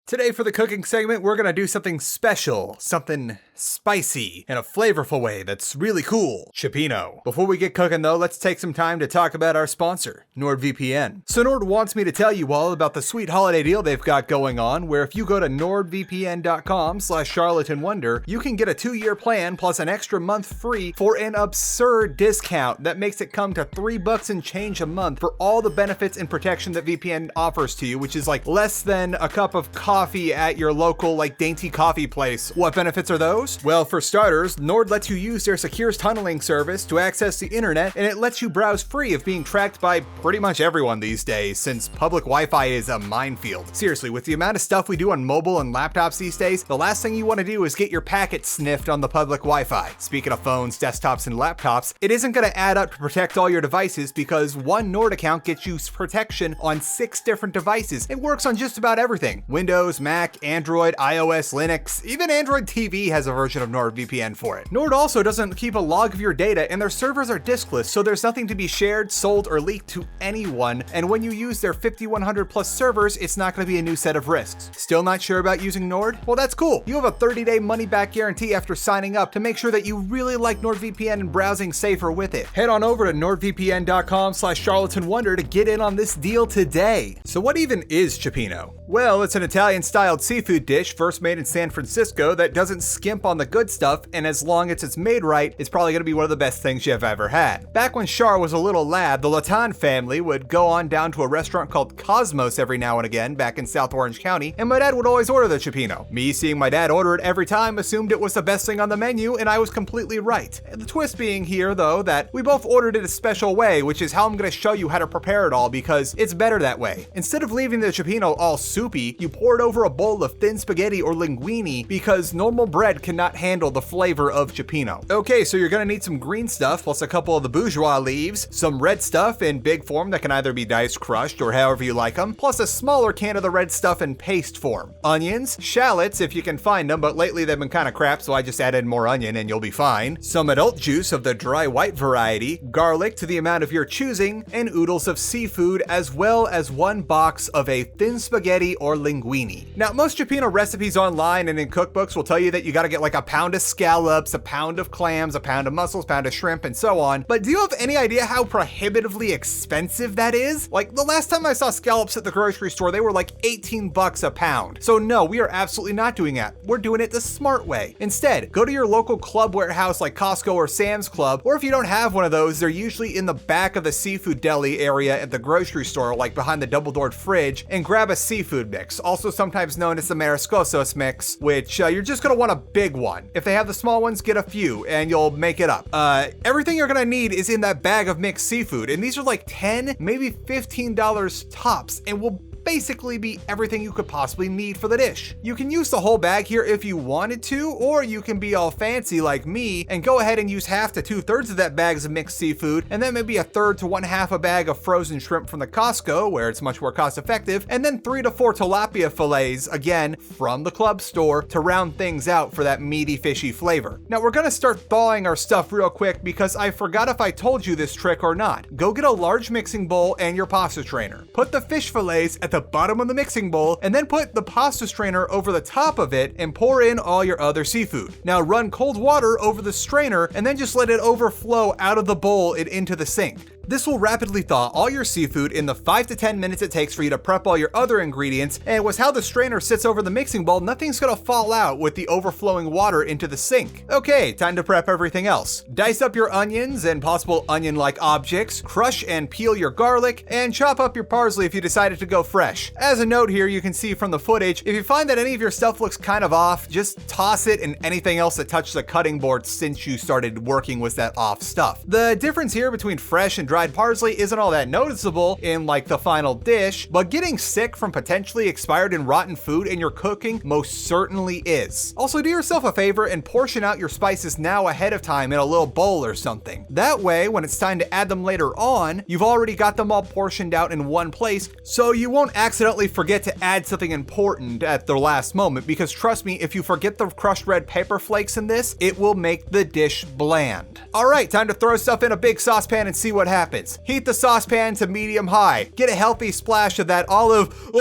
Today for the cooking segment, we're gonna do something special, something spicy, in a flavorful way that's really cool, Cioppino. Before we get cooking though, let's take some time to talk about our sponsor, NordVPN. So Nord wants me to tell you all about the sweet holiday deal they've got going on, where if you go to nordvpn.com/charlatanwonder, you can get a 2-year plan plus an extra month free for an absurd discount that makes it come to $3 and change a month for all the benefits and protection that VPN offers to you, which is like less than a cup of coffee at your local like dainty coffee place. What benefits are those? Well, for starters, Nord lets you use their secure tunneling service to access the internet, and it lets you browse free of being tracked by pretty much everyone these days, since public Wi-Fi is a minefield. Seriously, with the amount of stuff we do on mobile and laptops these days, the last thing you want to do is get your packets sniffed on the public Wi-Fi. Speaking of phones, desktops, and laptops, it isn't going to add up to protect all your devices because one Nord account gets you protection on 6 different devices. It works on just about everything. Windows, Mac, Android, iOS, Linux, even Android TV has a version of NordVPN for it. Nord also doesn't keep a log of your data, and their servers are diskless, so there's nothing to be shared, sold, or leaked to anyone, and when you use their 5100 plus servers, it's not going to be a new set of risks. Still not sure about using Nord? Well, that's cool. You have a 30-day money-back guarantee after signing up to make sure that you really like NordVPN and browsing safer with it. Head on over to nordvpn.com/charlatanwonder to get in on this deal today. So what even is Cioppino? Well, it's an Italian-styled seafood dish first made in San Francisco that doesn't skimp on the good stuff, and as long as it's made right, it's probably gonna be one of the best things you've ever had. Back when Char was a little lad, the Latan family would go on down to a restaurant called Cosmos every now and again back in South Orange County, and my dad would always order the Cioppino. Me seeing my dad order it every time assumed it was the best thing on the menu, and I was completely right. And the twist being here, though, that we both ordered it a special way, which is how I'm gonna show you how to prepare it all because it's better that way. Instead of leaving the Cioppino all soupy, you pour it over a bowl of thin spaghetti or linguine because normal bread can cannot handle the flavor of Cioppino. Okay, so you're gonna need some green stuff plus a couple of the bourgeois leaves, some red stuff in big form that can either be diced, crushed, or however you like them, plus a smaller can of the red stuff in paste form. Onions, shallots if you can find them, but lately they've been kind of crap, so I just added more onion and you'll be fine. Some adult juice of the dry white variety, garlic to the amount of your choosing, and oodles of seafood, as well as 1 box of a thin spaghetti or linguine. Now, most Cioppino recipes online and in cookbooks will tell you that you gotta get like a pound of scallops, a pound of clams, a pound of mussels, pound of shrimp, and so on. But do you have any idea how prohibitively expensive that is? Like, the last time I saw scallops at the grocery store, they were like 18 bucks a pound. So no, we are absolutely not doing that. We're doing it the smart way. Instead, go to your local club warehouse like Costco or Sam's Club, or if you don't have one of those, they're usually in the back of the seafood deli area at the grocery store, like behind the double-doored fridge, and grab a seafood mix, also sometimes known as the mariscosos mix, which you're just gonna want a big one. If they have the small ones, get a few, and you'll make it up. Everything you're gonna need is in that bag of mixed seafood, and these are like $10, maybe $15 tops, and will basically be everything you could possibly need for the dish. You can use the whole bag here if you wanted to, or you can be all fancy like me and go ahead and use half to 2/3 of that bags of mixed seafood, and then maybe 1/3 to 1/2 a bag of frozen shrimp from the Costco, where it's much more cost effective, and then 3 to 4 tilapia fillets, again, from the club store to round things out for that meaty, fishy flavor. Now we're gonna start thawing our stuff real quick because I forgot if I told you this trick or not. Go get a large mixing bowl and your pasta strainer. Put the fish fillets at the bottom of the mixing bowl, and then put the pasta strainer over the top of it and pour in all your other seafood. Now run cold water over the strainer and then just let it overflow out of the bowl and into the sink. This will rapidly thaw all your seafood in the 5 to 10 minutes it takes for you to prep all your other ingredients, and with how the strainer sits over the mixing bowl, nothing's gonna fall out with the overflowing water into the sink. Okay, time to prep everything else. Dice up your onions and possible onion-like objects, crush and peel your garlic, and chop up your parsley if you decided to go fresh. As a note here, you can see from the footage, if you find that any of your stuff looks kind of off, just toss it and anything else that touched the cutting board since you started working with that off stuff. The difference here between fresh and dried parsley isn't all that noticeable in like the final dish, but getting sick from potentially expired and rotten food in your cooking most certainly is. Also, do yourself a favor and portion out your spices now ahead of time in a little bowl or something. That way, when it's time to add them later on, you've already got them all portioned out in one place, so you won't accidentally forget to add something important at the last moment, because trust me, if you forget the crushed red pepper flakes in this, it will make the dish bland. All right, time to throw stuff in a big saucepan and see what happens. Heat the saucepan to medium high. Get a healthy splash of that olive oil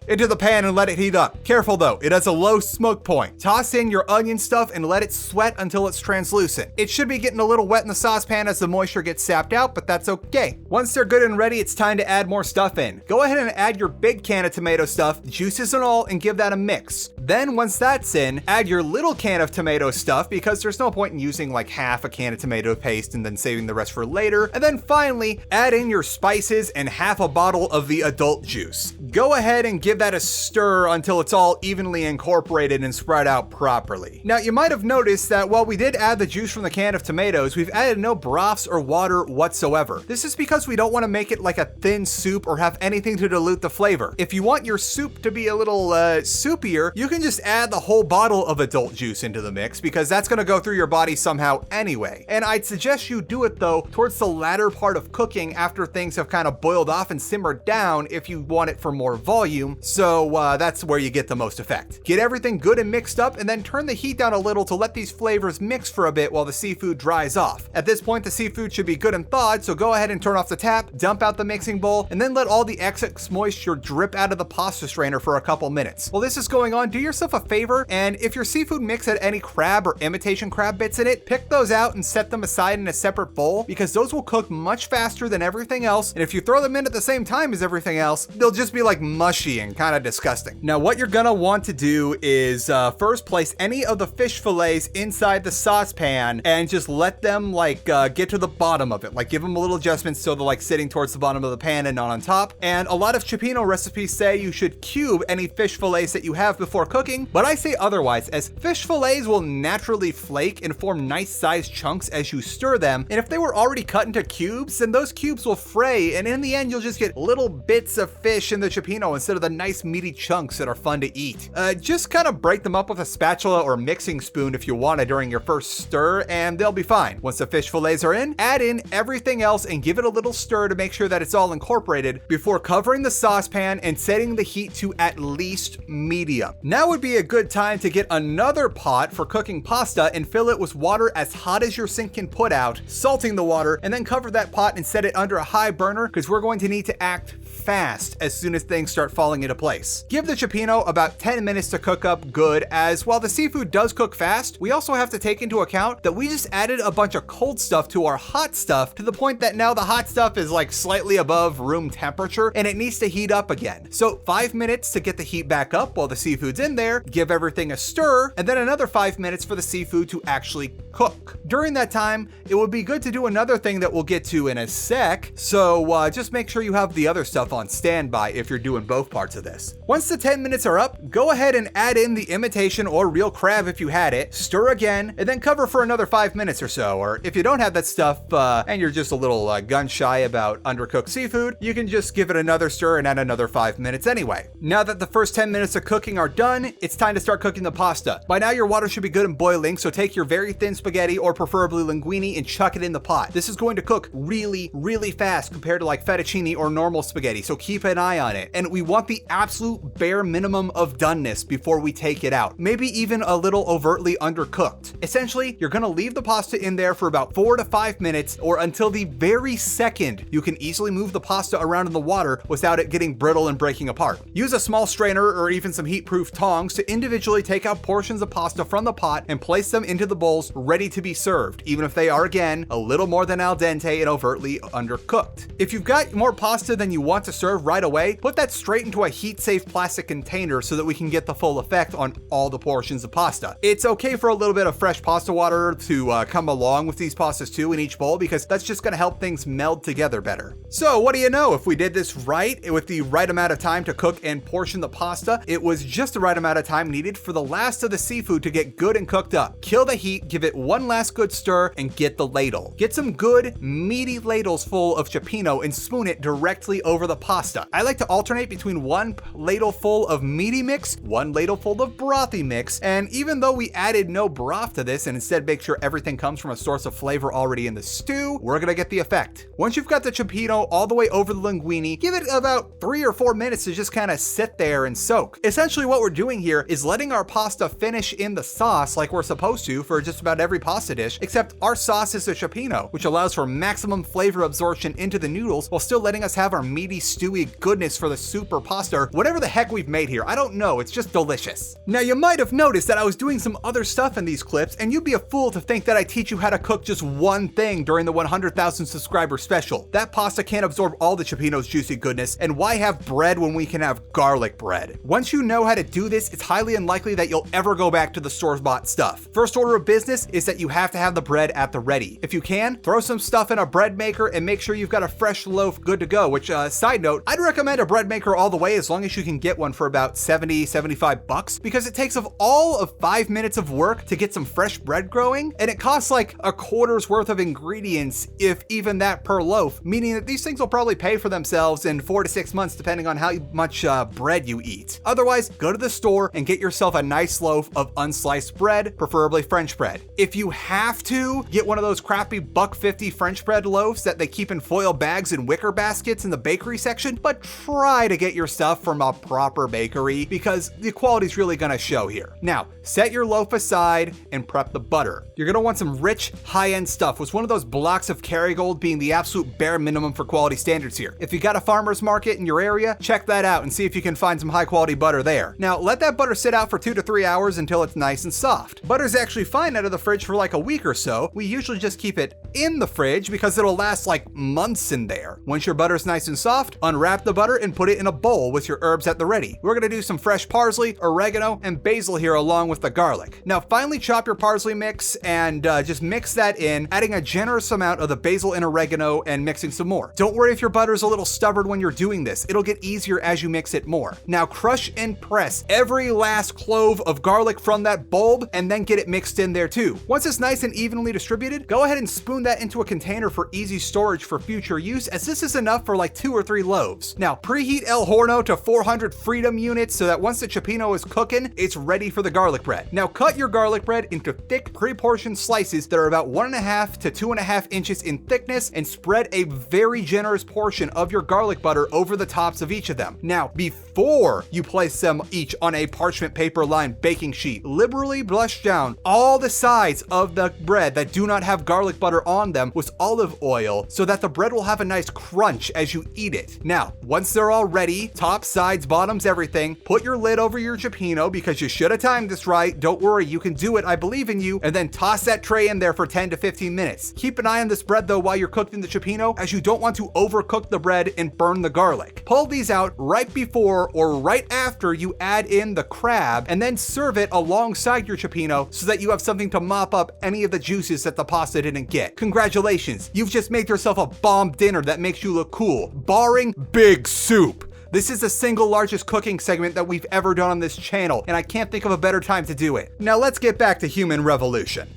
into the pan and let it heat up. Careful though, it has a low smoke point. Toss in your onion stuff and let it sweat until it's translucent. It should be getting a little wet in the saucepan as the moisture gets sapped out, but that's okay. Once they're good and ready, it's time to add more stuff in. Go ahead and add your big can of tomato stuff, juices and all, and give that a mix. Then once that's in, add your little can of tomato stuff, because there's no point in using like half a can of tomato paste and then saving the rest for later. And then finally, add in your spices and half a bottle of the adult juice. Go ahead and give that a stir until it's all evenly incorporated and spread out properly. Now, you might have noticed that while we did add the juice from the can of tomatoes, we've added no broths or water whatsoever. This is because we don't want to make it like a thin soup or have anything to dilute the flavor. If you want your soup to be a little soupier, you can just add the whole bottle of adult juice into the mix, because that's going to go through your body somehow anyway. And I'd suggest you do it though towards the latter part of cooking, after things have kind of boiled off and simmered down, if you want it for more volume. So that's where you get the most effect. Get everything good and mixed up, and then turn the heat down a little to let these flavors mix for a bit while the seafood dries off. At this point, the seafood should be good and thawed, so go ahead and turn off the tap, dump out the mixing bowl, and then let all the excess moisture drip out of the pasta strainer for a couple minutes. While this is going on, do yourself a favor, and if your seafood mix had any crab or imitation crab bits in it, pick those out and set them aside in a separate bowl, because those will cook much faster than everything else, and if you throw them in at the same time as everything else, they'll just be like mushy and kind of disgusting. Now, what you're gonna want to do is first place any of the fish fillets inside the saucepan and just let them like get to the bottom of it. Like, give them a little adjustment so they're like sitting towards the bottom of the pan and not on top. And a lot of Cioppino recipes say you should cube any fish fillets that you have before cooking, but I say otherwise, as fish fillets will naturally flake and form nice sized chunks as you stir them, and if they were already cut into cubes, then those cubes will fray, and in the end you'll just get little bits of fish in the cioppino instead of the nice meaty chunks that are fun to eat. Just kind of break them up with a spatula or mixing spoon if you want to during your first stir, and they'll be fine. Once the fish fillets are in, add in everything else and give it a little stir to make sure that it's all incorporated before covering the saucepan and setting the heat to at least medium. Now would be a good time to get another pot for cooking pasta and fill it with water as hot as your sink can put out, salting the water, and then cover that pot and set it under a high burner because we're going to need to act fast as soon as things start falling into place. Give the cioppino about 10 minutes to cook up good, as while the seafood does cook fast, we also have to take into account that we just added a bunch of cold stuff to our hot stuff to the point that now the hot stuff is like slightly above room temperature and it needs to heat up again. So 5 minutes to get the heat back up while the seafood's in there, give everything a stir, and then another 5 minutes for the seafood to actually cook. During that time, it would be good to do another thing that we'll get to in a sec, so just make sure you have the other stuff on standby if you're doing both parts of this. Once the 10 minutes are up, go ahead and add in the imitation or real crab if you had it, stir again, and then cover for another 5 minutes or so. Or if you don't have that stuff and you're just a little gun shy about undercooked seafood, you can just give it another stir and add another 5 minutes anyway. Now that the first 10 minutes of cooking are done, it's time to start cooking the pasta. By now your water should be good and boiling, so take your very thin spaghetti or preferably linguine and chuck it in the pot. This is going to cook really, really fast compared to like fettuccine or normal spaghetti, so keep an eye on it. And we want the absolute bare minimum of doneness before we take it out, maybe even a little overtly undercooked. Essentially, you're gonna leave the pasta in there for about 4 to 5 minutes or until the very second you can easily move the pasta around in the water without it getting brittle and breaking apart. Use a small strainer or even some heat-proof tongs to individually take out portions of pasta from the pot and place them into the bowls ready to be served, even if they are, again, a little more than al dente and overtly undercooked. If you've got more pasta than you want to serve right away, put that straight into a heat-safe plastic container so that we can get the full effect on all the portions of pasta. It's okay for a little bit of fresh pasta water to come along with these pastas too in each bowl, because that's just gonna help things meld together better. So what do you know, if we did this right, with the right amount of time to cook and portion the pasta, it was just the right amount of time needed for the last of the seafood to get good and cooked up. Kill the heat, give it one last good stir, and get the ladle. Get some good, meaty ladles full of cioppino and spoon it directly over the pasta. I like to alternate between one ladle full of meaty mix, one ladle full of brothy mix, and even though we added no broth to this and instead make sure everything comes from a source of flavor already in the stew, we're gonna get the effect. Once you've got the cioppino all the way over the linguine, give it about 3 or 4 minutes to just kind of sit there and soak. Essentially what we're doing here is letting our pasta finish in the sauce like we're supposed to for just about every pasta dish, except our sauce is the cioppino, which allows for maximum flavor absorption into the noodles while still letting us have our meaty, stewy goodness for the soup or pasta or whatever the heck we've made here. I don't know, it's just delicious. Now you might have noticed that I was doing some other stuff in these clips, and you'd be a fool to think that I teach you how to cook just one thing during the 100,000 subscriber special. That pasta can't absorb all the cioppino's juicy goodness, and why have bread when we can have garlic bread? Once you know how to do this, it's highly unlikely that you'll ever go back to the store-bought stuff. First order of business is that you have to have the bread at the ready. If you can, throw some stuff in a bread maker and make sure you've got a fresh loaf good to go, which side note, I'd recommend a bread maker all the way as long as you can get one for about 70, 75 bucks, because it takes all of 5 minutes of work to get some fresh bread growing, and it costs like a quarter's worth of ingredients, if even that per loaf, meaning that these things will probably pay for themselves in 4 to 6 months depending on how much bread you eat. Otherwise, go to the store and get yourself a nice loaf of unsliced bread, preferably French bread. If you have to, get one of those crappy $1.50 French bread loaves that they keep in foil bags and wicker baskets in the bakery section, but try to get your stuff from a proper bakery because the quality's really gonna show here. Now, set your loaf aside and prep the butter. You're gonna want some rich, high-end stuff, with one of those blocks of Kerrygold being the absolute bare minimum for quality standards here. If you got a farmer's market in your area, check that out and see if you can find some high-quality butter there. Now, let that butter sit out for 2 to 3 hours until it's nice and soft. Butter's actually fine out of the fridge for like a week or so. We usually just keep it in the fridge because it'll last like months in there. Once your butter's nice and soft, unwrap the butter and put it in a bowl with your herbs at the ready. We're gonna do some fresh parsley, oregano, and basil here along with the garlic. Now finally chop your parsley mix and just mix that in, adding a generous amount of the basil and oregano and mixing some more. Don't worry if your butter's a little stubborn when you're doing this. It'll get easier as you mix it more. Now crush and press every every last clove of garlic from that bulb and then get it mixed in there too. Once it's nice and evenly distributed, go ahead and spoon that into a container for easy storage for future use, as this is enough for like 2 or 3 loaves. Now, preheat El Horno to 400 Freedom units so that once the Cioppino is cooking, it's ready for the garlic bread. Now, cut your garlic bread into thick, pre-portioned slices that are about 1.5 to 2.5 inches in thickness, and spread a very generous portion of your garlic butter over the tops of each of them. Now, before you place them each on a parchment paper lined baking sheet, liberally brush down all the sides of the bread that do not have garlic butter on them with olive oil so that the bread will have a nice crunch as you eat it. Now, once they're all ready, top, sides, bottoms, everything, put your lid over your Cioppino because you should have timed this right. Don't worry, you can do it. I believe in you. And then toss that tray in there for 10 to 15 minutes. Keep an eye on this bread though while you're cooking the Cioppino, as you don't want to overcook the bread and burn the garlic. Pull these out right before or right after you add in the crab, and then serve it alongside your Cioppino so that you have something to mop up any of the juices that the pasta didn't get. Congratulations, you've just made yourself a bomb dinner that makes you look cool, barring big soup. This is the single largest cooking segment that we've ever done on this channel, and I can't think of a better time to do it. Now let's get back to human revolution.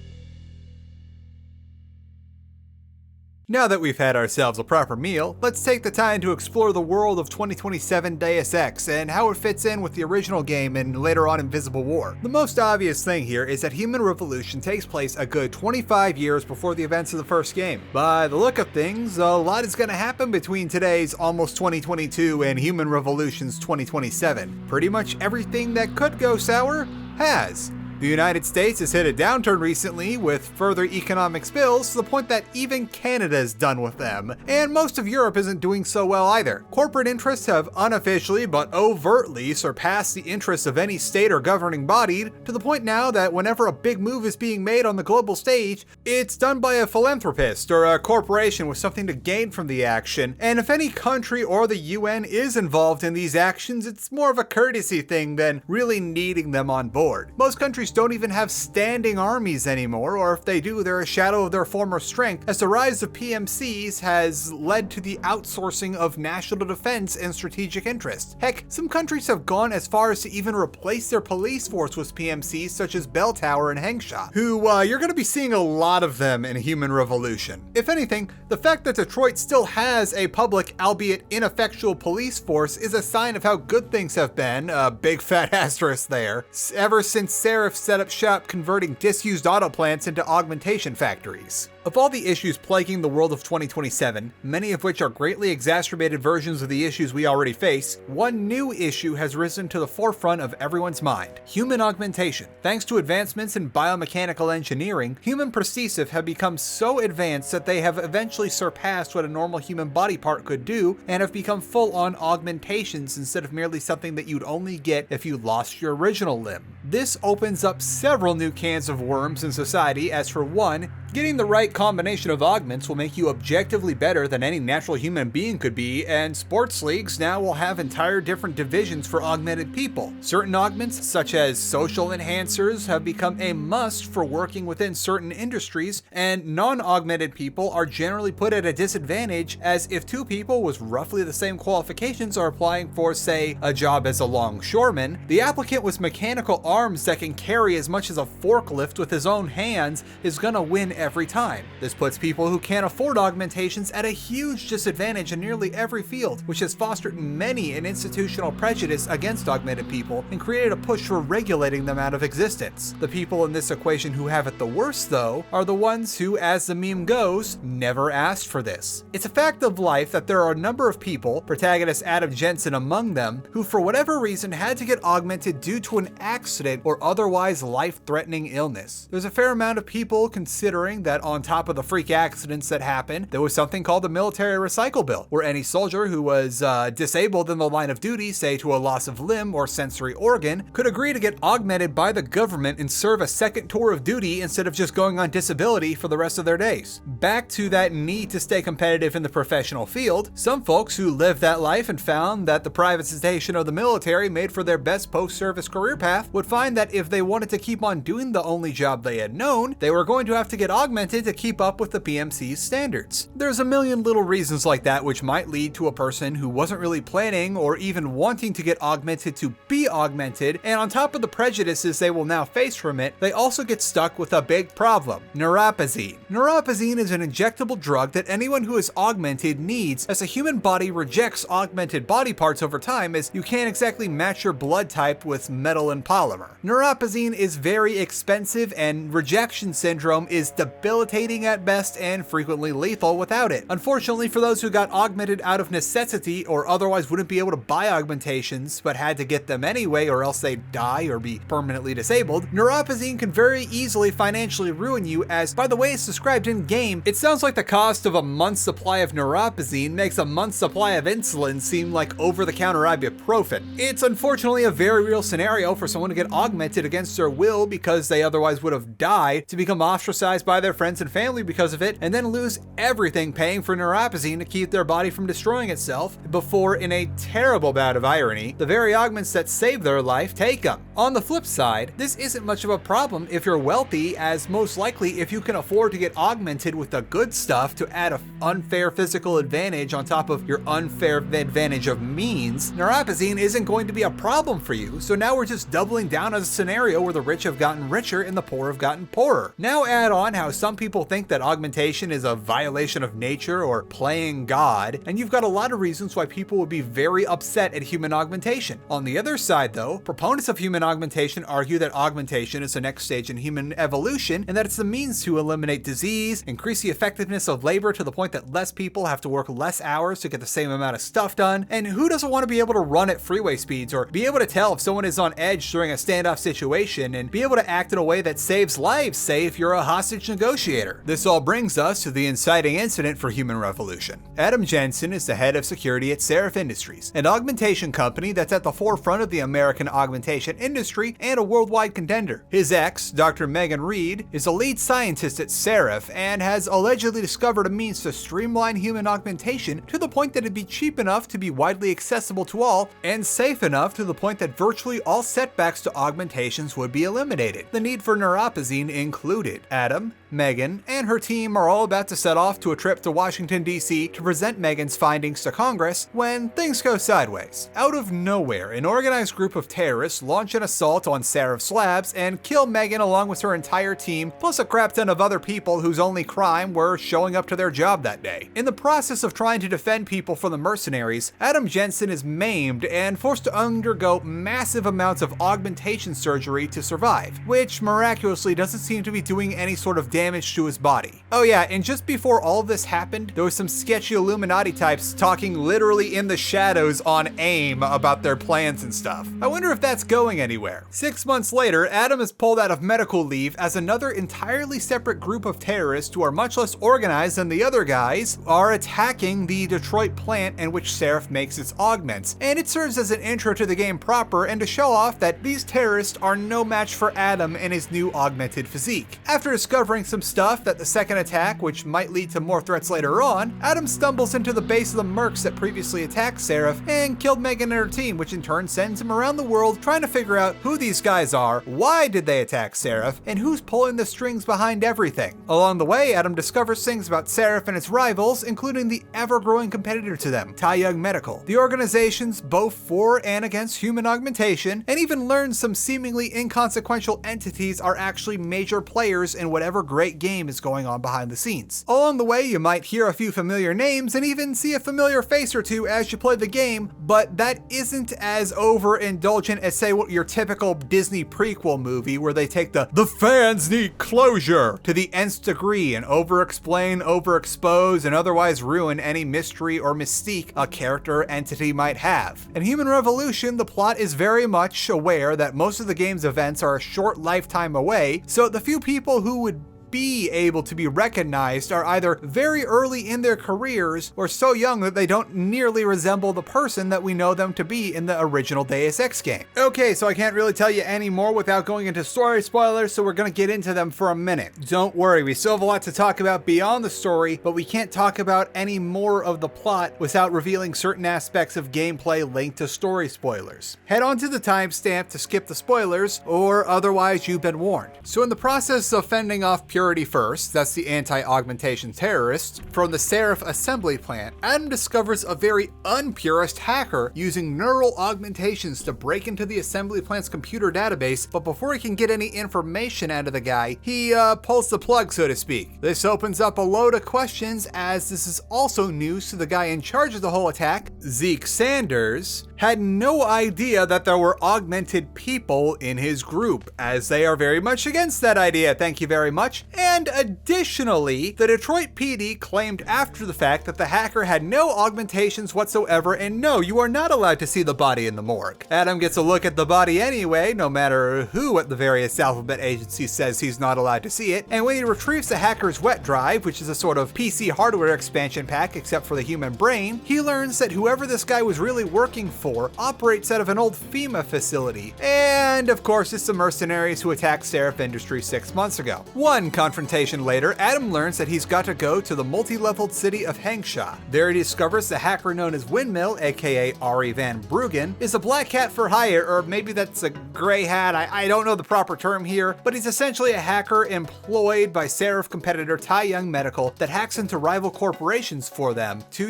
Now that we've had ourselves a proper meal, let's take the time to explore the world of 2027 Deus Ex and how it fits in with the original game and later on Invisible War. The most obvious thing here is that human revolution takes place a good 25 years before the events of the first game. By the look of things, a lot is going to happen between today's almost 2022 and human revolution's 2027. Pretty much everything that could go sour has. The United States has hit a downturn recently with further economic spills to the point that even Canada's done with them, and most of Europe isn't doing so well either. Corporate interests have unofficially but overtly surpassed the interests of any state or governing body, to the point now that whenever a big move is being made on the global stage, it's done by a philanthropist or a corporation with something to gain from the action, and if any country or the UN is involved in these actions, it's more of a courtesy thing than really needing them on board. Most countries don't even have standing armies anymore, or if they do, they're a shadow of their former strength, as the rise of PMCs has led to the outsourcing of national defense and strategic interests. Heck, some countries have gone as far as to even replace their police force with PMCs, such as Bell Tower and Hengsha, who you're going to be seeing a lot of them in Human Revolution. If anything, the fact that Detroit still has a public, albeit ineffectual police force is a sign of how good things have been, a big fat asterisk there, ever since Serif set up shop converting disused auto plants into augmentation factories. Of all the issues plaguing the world of 2027, many of which are greatly exacerbated versions of the issues we already face, one new issue has risen to the forefront of everyone's mind: human augmentation. Thanks to advancements in biomechanical engineering, human prostheses have become so advanced that they have eventually surpassed what a normal human body part could do and have become full-on augmentations instead of merely something that you'd only get if you lost your original limb. This opens up several new cans of worms in society, as for one, getting the right combination of augments will make you objectively better than any natural human being could be, and sports leagues now will have entire different divisions for augmented people. Certain augments, such as social enhancers, have become a must for working within certain industries, and non-augmented people are generally put at a disadvantage, as if two people with roughly the same qualifications are applying for, say, a job as a longshoreman, the applicant with mechanical arms that can carry as much as a forklift with his own hands is gonna win every time. This puts people who can't afford augmentations at a huge disadvantage in nearly every field, which has fostered many an institutional prejudice against augmented people and created a push for regulating them out of existence. The people in this equation who have it the worst, though, are the ones who, as the meme goes, never asked for this. It's a fact of life that there are a number of people, protagonist Adam Jensen among them, who for whatever reason had to get augmented due to an accident or otherwise life-threatening illness. There's a fair amount of people considering that on top of the freak accidents that happened, there was something called the military recycle bill, where any soldier who was disabled in the line of duty, say to a loss of limb or sensory organ, could agree to get augmented by the government and serve a second tour of duty instead of just going on disability for the rest of their days. Back to that need to stay competitive in the professional field, some folks who lived that life and found that the privatization of the military made for their best post-service career path would find that if they wanted to keep on doing the only job they had known, they were going to have to get augmented to keep up with the PMC's standards. There's a million little reasons like that which might lead to a person who wasn't really planning or even wanting to get augmented to be augmented, and on top of the prejudices they will now face from it, they also get stuck with a big problem: neuropozyne. Neuropozyne is an injectable drug that anyone who is augmented needs, as a human body rejects augmented body parts over time, as you can't exactly match your blood type with metal and polymer. Neuropozyne is very expensive, and rejection syndrome is debilitating at best and frequently lethal without it. Unfortunately, for those who got augmented out of necessity or otherwise wouldn't be able to buy augmentations but had to get them anyway or else they'd die or be permanently disabled, neuropozyne can very easily financially ruin you, as by the way it's described in game, it sounds like the cost of a month's supply of neuropozyne makes a month's supply of insulin seem like over-the-counter ibuprofen. It's unfortunately a very real scenario for someone to get augmented against their will because they otherwise would have died, to become ostracized by their friends and family because of it, and then lose everything paying for neuropozyne to keep their body from destroying itself before, in a terrible bout of irony, the very augments that save their life take them. On the flip side, this isn't much of a problem if you're wealthy, as most likely if you can afford to get augmented with the good stuff to add an unfair physical advantage on top of your unfair advantage of means, neuropozyne isn't going to be a problem for you. So now we're just doubling down on a scenario where the rich have gotten richer and the poor have gotten poorer. Now add on how some people think that augmentation is a violation of nature or playing God, and you've got a lot of reasons why people would be very upset at human augmentation. On the other side though, proponents of human augmentation argue that augmentation is the next stage in human evolution and that it's the means to eliminate disease, increase the effectiveness of labor to the point that less people have to work less hours to get the same amount of stuff done, and who doesn't want to be able to run at freeway speeds or be able to tell if someone is on edge during a standoff situation and be able to act in a way that saves lives, say if you're a hostage negotiator. This all brings us to the inciting incident for human revolution. Adam Jensen is the head of security at Seraph Industries, an augmentation company that's at the forefront of the American augmentation industry and a worldwide contender. His ex, Dr. Megan Reed, is a lead scientist at Seraph and has allegedly discovered a means to streamline human augmentation to the point that it'd be cheap enough to be widely accessible to all and safe enough to the point that virtually all setbacks to augmentations would be eliminated, the need for neuropozyne included. Adam, Megan, and her team are all about to set off to a trip to Washington, D.C. to present Megan's findings to Congress when things go sideways. Out of nowhere, an organized group of terrorists launch an assault on Seraph's labs and kill Megan along with her entire team, plus a crap ton of other people whose only crime were showing up to their job that day. In the process of trying to defend people from the mercenaries, Adam Jensen is maimed and forced to undergo massive amounts of augmentation surgery to survive, which miraculously doesn't seem to be doing any sort of damage to his body. Oh yeah, and just before all of this happened, there was some sketchy Illuminati types talking literally in the shadows on AIM about their plans and stuff. I wonder if that's going anywhere. 6 months later, Adam is pulled out of medical leave as another entirely separate group of terrorists who are much less organized than the other guys are attacking the Detroit plant in which Seraph makes its augments, and it serves as an intro to the game proper and to show off that these terrorists are no match for Adam and his new augmented physique. After discovering some stuff that the second attack, which might lead to more threats later on, Adam stumbles into the base of the mercs that previously attacked Seraph and killed Megan and her team, which in turn sends him around the world trying to figure out who these guys are, why did they attack Seraph, and who's pulling the strings behind everything. Along the way, Adam discovers things about Seraph and its rivals, including the ever-growing competitor to them, Taiyang Medical, the organizations both for and against human augmentation, and even learns some seemingly inconsequential entities are actually major players in whatever great game is going on behind the scenes. Along the way, you might hear a few familiar names and even see a familiar face or two as you play the game, but that isn't as overindulgent as, say, your typical Disney prequel movie where they take the fans need closure to the nth degree and over-explain, overexpose, and otherwise ruin any mystery or mystique a character or entity might have. In Human Revolution, the plot is very much aware that most of the game's events are a short lifetime away, so the few people who would be able to be recognized are either very early in their careers or so young that they don't nearly resemble the person that we know them to be in the original Deus Ex game. Okay, so I can't really tell you any more without going into story spoilers, so we're gonna get into them for a minute. Don't worry, we still have a lot to talk about beyond the story, but we can't talk about any more of the plot without revealing certain aspects of gameplay linked to story spoilers. Head on to the timestamp to skip the spoilers, or otherwise you've been warned. So in the process of fending off pure Security First, that's the anti-augmentation terrorists, from the Seraph assembly plant, Adam discovers a very unpurist hacker using neural augmentations to break into the assembly plant's computer database, but before he can get any information out of the guy, he pulls the plug, so to speak. This opens up a load of questions, as this is also news to the guy in charge of the whole attack. Zeke Sanders had no idea that there were augmented people in his group, as they are very much against that idea, thank you very much. And additionally, the Detroit PD claimed after the fact that the hacker had no augmentations whatsoever, and no, you are not allowed to see the body in the morgue. Adam gets a look at the body anyway, no matter who at the various alphabet agencies says he's not allowed to see it, and when he retrieves the hacker's wet drive, which is a sort of PC hardware expansion pack except for the human brain, he learns that whoever this guy was really working for operates out of an old FEMA facility. And of course, it's the mercenaries who attacked Seraph Industries 6 months ago. One confrontation later, Adam learns that he's got to go to the multi-leveled city of Hengsha. There he discovers the hacker known as Windmill, aka Ari Van Bruggen, is a black hat for hire, or maybe that's a gray hat, I don't know the proper term here, but he's essentially a hacker employed by Seraph competitor Tai Young Medical that hacks into rival corporations for them to,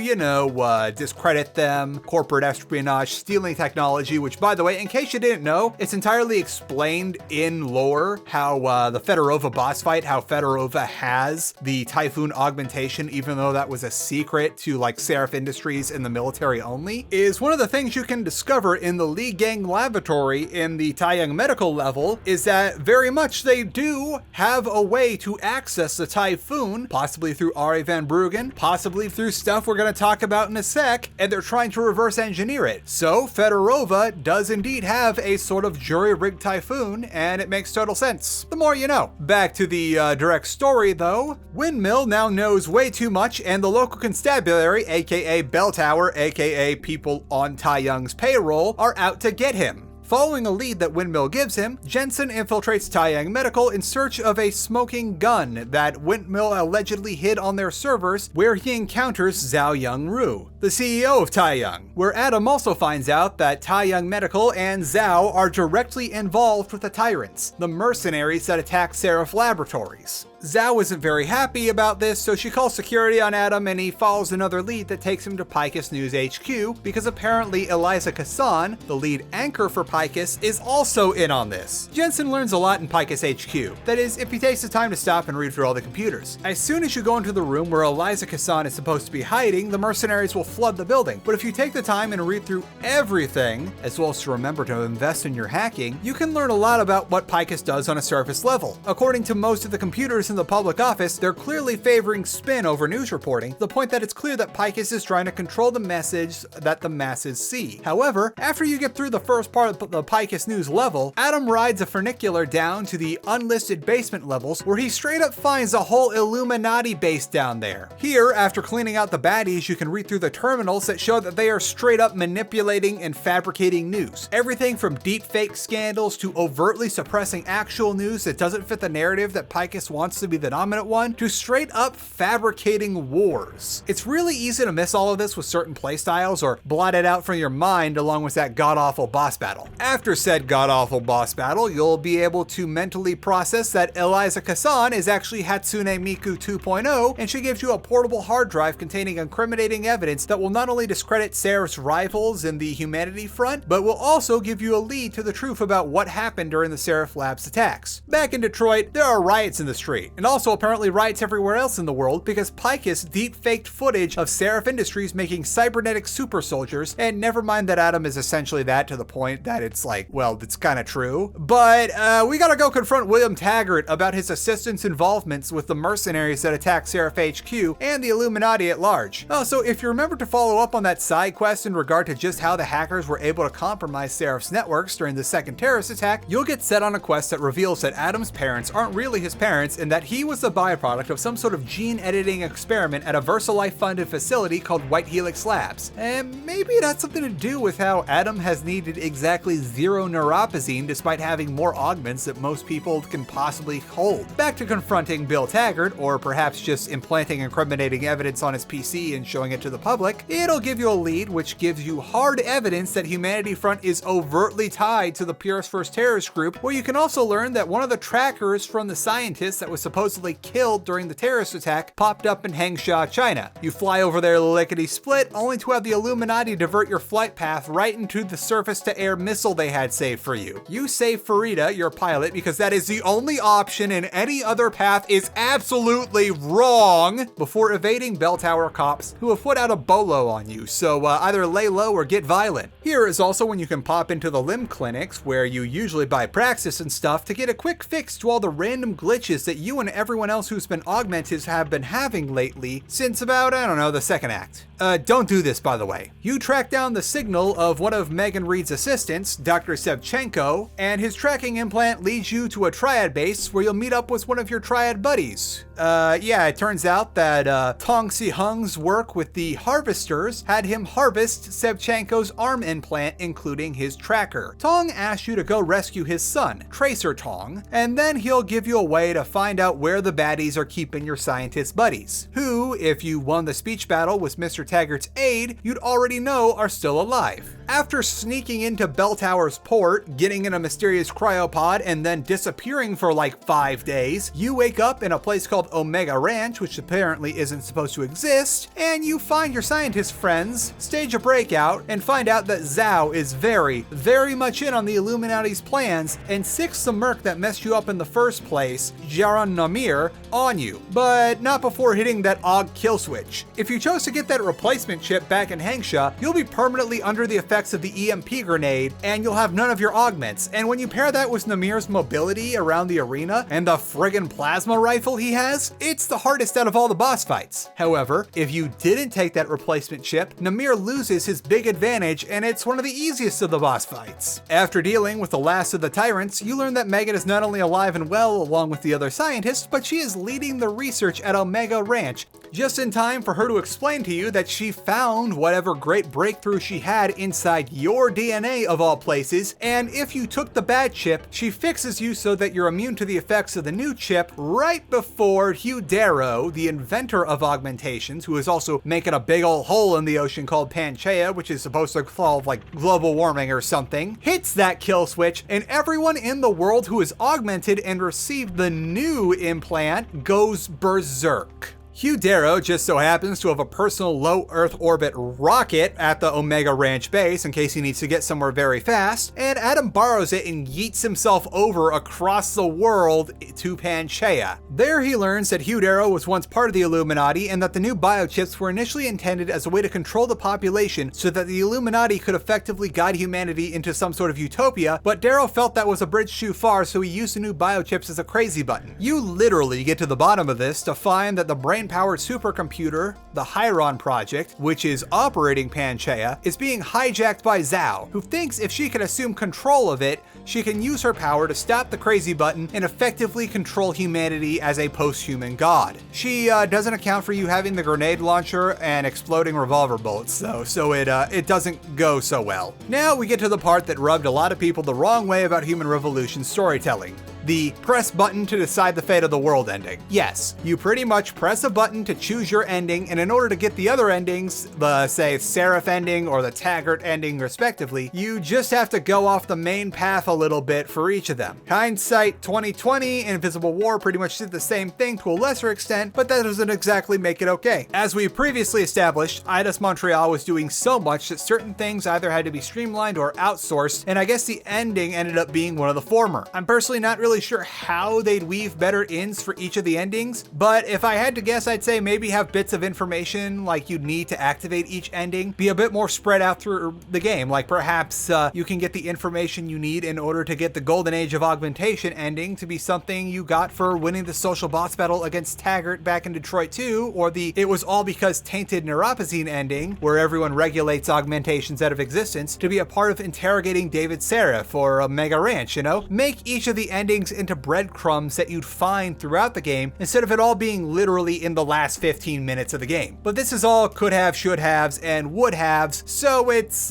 discredit them, corporate espionage, stealing technology, which, by the way, in case you didn't know, it's entirely explained in lore how the Fedorova boss fight, how Fedorova has the Typhoon augmentation, even though that was a secret to Seraph Industries in the military only, is one of the things you can discover in the Lee Gang laboratory in the Taiyang medical level, is that very much they do have a way to access the Typhoon, possibly through Ari Van Bruggen, possibly through stuff we're going to talk about in a sec, and they're trying to reverse engineer it. So Fedorova does indeed have a sort of jury-rigged Typhoon, and it makes total sense. The more you know. Back to the direct story though, Windmill now knows way too much, and the local constabulary, aka Bell Tower, aka people on Tai Young's payroll, are out to get him. Following a lead that Windmill gives him, Jensen infiltrates Taiyang Medical in search of a smoking gun that Windmill allegedly hid on their servers, where he encounters Zhao Young-ru, the CEO of Taiyang, where Adam also finds out that Taiyang Medical and Zhao are directly involved with the Tyrants, the mercenaries that attack Seraph Laboratories. Zhao isn't very happy about this, so she calls security on Adam, and he follows another lead that takes him to Picus News HQ, because apparently Eliza Kassan, the lead anchor for Picus, is also in on this. Jensen learns a lot in Picus HQ. That is, if he takes the time to stop and read through all the computers. As soon as you go into the room where Eliza Kassan is supposed to be hiding, the mercenaries will flood the building. But if you take the time and read through everything, as well as to remember to invest in your hacking, you can learn a lot about what Picus does on a surface level. According to most of the computers in the public office, they're clearly favoring spin over news reporting, to the point that it's clear that Picus is trying to control the message that the masses see. However, after you get through the first part of the Picus News level, Adam rides a funicular down to the unlisted basement levels, where he straight up finds a whole Illuminati base down there. Here, after cleaning out the baddies, you can read through the terminals that show that they are straight up manipulating and fabricating news. Everything from deepfake scandals to overtly suppressing actual news that doesn't fit the narrative that Picus wants to be the dominant one, to straight up fabricating wars. It's really easy to miss all of this with certain playstyles, or blot it out from your mind along with that god-awful boss battle. After said god-awful boss battle, you'll be able to mentally process that Eliza Kassan is actually Hatsune Miku 2.0, and she gives you a portable hard drive containing incriminating evidence that will not only discredit Seraph's rivals in the humanity front, but will also give you a lead to the truth about what happened during the Seraph Labs attacks. Back in Detroit, there are riots in the street, and also apparently riots everywhere else in the world, because Picus deep-faked footage of Seraph Industries making cybernetic super soldiers, and never mind that Adam is essentially that, to the point that it's like, well, it's kind of true. But we gotta go confront William Taggart about his assistant's involvements with the mercenaries that attack Seraph HQ and the Illuminati at large. So if you remember to follow up on that side quest in regard to just how the hackers were able to compromise Seraph's networks during the second terrorist attack, you'll get set on a quest that reveals that Adam's parents aren't really his parents, and that he was the byproduct of some sort of gene editing experiment at a VersaLife funded facility called White Helix Labs. And maybe it had something to do with how Adam has needed exactly 0 neuropozyne despite having more augments that most people can possibly hold. Back to confronting Bill Taggart, or perhaps just implanting incriminating evidence on his PC and showing it to the public, it'll give you a lead which gives you hard evidence that Humanity Front is overtly tied to the Purist First terrorist group, where you can also learn that one of the trackers from the scientist that was supposedly killed during the terrorist attack popped up in Hangzhou, China. You fly over there lickety-split, only to have the Illuminati divert your flight path right into the surface-to-air missile they had saved for you. You save Farida, your pilot, because that is the only option and any other path is absolutely wrong, before evading bell tower cops who have put out a bolo on you, so either lay low or get violent. Here is also when you can pop into the limb clinics, where you usually buy Praxis and stuff, to get a quick fix to all the random glitches that you and everyone else who's been augmented have been having lately since about, I don't know, the second act. Don't do this, by the way. You track down the signal of one of Megan Reed's assistants, Dr. Sevchenko, and his tracking implant leads you to a triad base where you'll meet up with one of your triad buddies. Yeah, it turns out that Tong Si-hung's work with the harvesters had him harvest Sevchenko's arm implant, including his tracker. Tong asks you to go rescue his son, Tracer Tong, and then he'll give you a way to find out where the baddies are keeping your scientist buddies, who, if you won the speech battle with Mr. Taggart's aid, you'd already know are still alive. After sneaking into Bell Tower's port, getting in a mysterious cryopod, and then disappearing for like 5 days, you wake up in a place called Omega Ranch, which apparently isn't supposed to exist, and you find your scientist friends, stage a breakout, and find out that Zhao is very, very much in on the Illuminati's plans and sicks the merc that messed you up in the first place, Jaron Namir, on you, but not before hitting that Aug kill switch. If you chose to get that replacement chip back in Hangzhou, you'll be permanently under the effects of the EMP grenade, and you'll have none of your augments. And when you pair that with Namir's mobility around the arena and the friggin' plasma rifle he has, it's the hardest out of all the boss fights. However, if you didn't take that replacement chip, Namir loses his big advantage, and it's one of the easiest of the boss fights. After dealing with the last of the tyrants, you learn that Megan is not only alive and well along with the other scientists, but she is leading the research at Omega Ranch, just in time for her to explain to you that she found whatever great breakthrough she had inside your DNA of all places, and if you took the bad chip, she fixes you so that you're immune to the effects of the new chip right before Hugh Darrow, the inventor of Augmentations, who is also making a big old hole in the ocean called Panchaea, which is supposed to solve like global warming or something, hits that kill switch, and everyone in the world who is augmented and received the new implant goes berserk. Hugh Darrow just so happens to have a personal low Earth orbit rocket at the Omega Ranch base in case he needs to get somewhere very fast, and Adam borrows it and yeets himself over across the world to Panchaea. There he learns that Hugh Darrow was once part of the Illuminati and that the new biochips were initially intended as a way to control the population so that the Illuminati could effectively guide humanity into some sort of utopia, but Darrow felt that was a bridge too far, so he used the new biochips as a crazy button. You literally get to the bottom of this to find that the brain-powered supercomputer, the Hyron Project, which is operating Panchaea, is being hijacked by Zhao, who thinks if she can assume control of it, she can use her power to stop the crazy button and effectively control humanity as a post-human god. She doesn't account for you having the grenade launcher and exploding revolver bullets though, so it doesn't go so well. Now we get to the part that rubbed a lot of people the wrong way about Human Revolution storytelling. The press button to decide the fate of the world ending. Yes, you pretty much press a button to choose your ending, and in order to get the other endings, the say Seraph ending or the Taggart ending respectively, you just have to go off the main path a little bit for each of them. Hindsight 2020 and Invisible War pretty much did the same thing to a lesser extent, but that doesn't exactly make it okay. As we previously established, Eidos Montreal was doing so much that certain things either had to be streamlined or outsourced, and I guess the ending ended up being one of the former. I'm personally not really sure how they'd weave better ends for each of the endings, but if I had to guess, I'd say maybe have bits of information like you'd need to activate each ending be a bit more spread out through the game. Like perhaps you can get the information you need in order to get the Golden Age of Augmentation ending to be something you got for winning the social boss battle against Taggart back in Detroit 2, or the It Was All Because Tainted Neuropozyne ending, where everyone regulates augmentations out of existence, to be a part of interrogating David Seraph or Omega Ranch, you know? Make each of the endings into breadcrumbs that you'd find throughout the game instead of it all being literally in the last 15 minutes of the game. But this is all could have, should haves, and would haves, so it's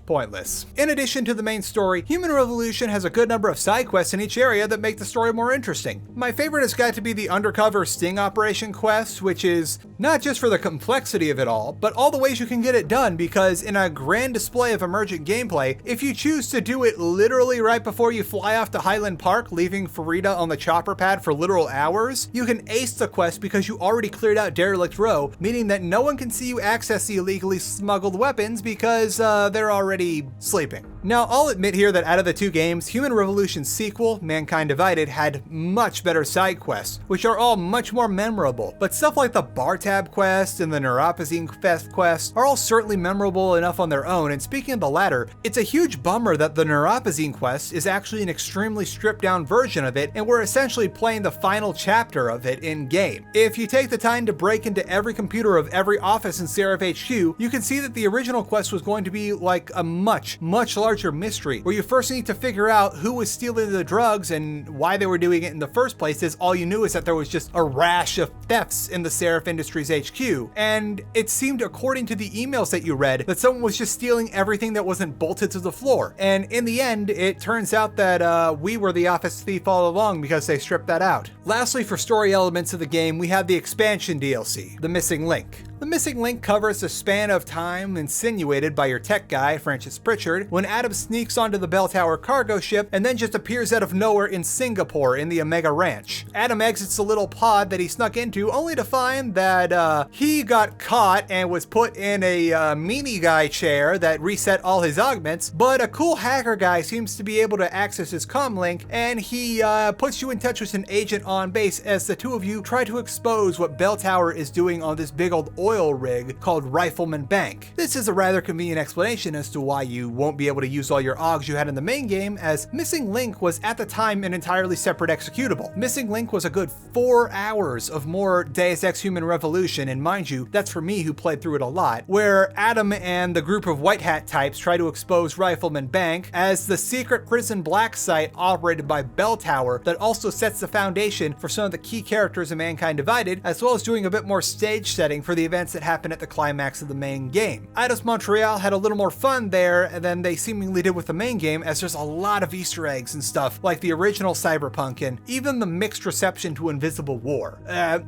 pointless. In addition to the main story, Human Revolution has a good number of side quests in each area that make the story more interesting. My favorite has got to be the undercover sting operation quest, which is not just for the complexity of it all, but all the ways you can get it done, because in a grand display of emergent gameplay, if you choose to do it literally right before you fly off to Highland Park, leaving Farida on the chopper pad for literal hours, you can ace the quest because you already cleared out Derelict Row, meaning that no one can see you access the illegally smuggled weapons because they're already sleeping. Now, I'll admit here that out of the two games, Human Revolution's sequel, Mankind Divided, had much better side quests, which are all much more memorable. But stuff like the Bar Tab quest and the Neuropazine Fest quest are all certainly memorable enough on their own, and speaking of the latter, it's a huge bummer that the Neuropazine quest is actually an extremely stripped down version of it, and we're essentially playing the final chapter of it in-game. If you take the time to break into every computer of every office in Seraph HQ, you can see that the original quest was going to be like a much larger mystery, where you first need to figure out who was stealing the drugs and why they were doing it in the first place, as all you knew is that there was just a rash of thefts in the Seraph Industries HQ. And it seemed, according to the emails that you read, that someone was just stealing everything that wasn't bolted to the floor. And in the end, it turns out that we were the office thief all along because they stripped that out. Lastly, for story elements of the game, we have the expansion DLC, The Missing Link. The Missing Link covers the span of time insinuated by your tech guy, Francis Pritchard, when Adam sneaks onto the Bell Tower cargo ship and then just appears out of nowhere in Singapore in the Omega Ranch. Adam exits the little pod that he snuck into, only to find that he got caught and was put in a meanie guy chair that reset all his augments, but a cool hacker guy seems to be able to access his comlink, and he puts you in touch with an agent on base as the two of you try to expose what Bell Tower is doing on this big old oil rig called Rifleman Bank. This is a rather convenient explanation as to why you won't be able to use all your augs you had in the main game, as Missing Link was at the time an entirely separate executable. Missing Link was a good 4 hours of more Deus Ex Human Revolution, and mind you, that's for me who played through it a lot, where Adam and the group of white hat types try to expose Rifleman Bank as the secret prison black site operated by Bell Tower that also sets the foundation for some of the key characters in Mankind Divided, as well as doing a bit more stage setting for the events that happen at the climax of the main game. Eidos Montreal had a little more fun there than they seemingly did with the main game, as there's a lot of Easter eggs and stuff like the original Cyberpunk and even the mixed reception to Invisible War.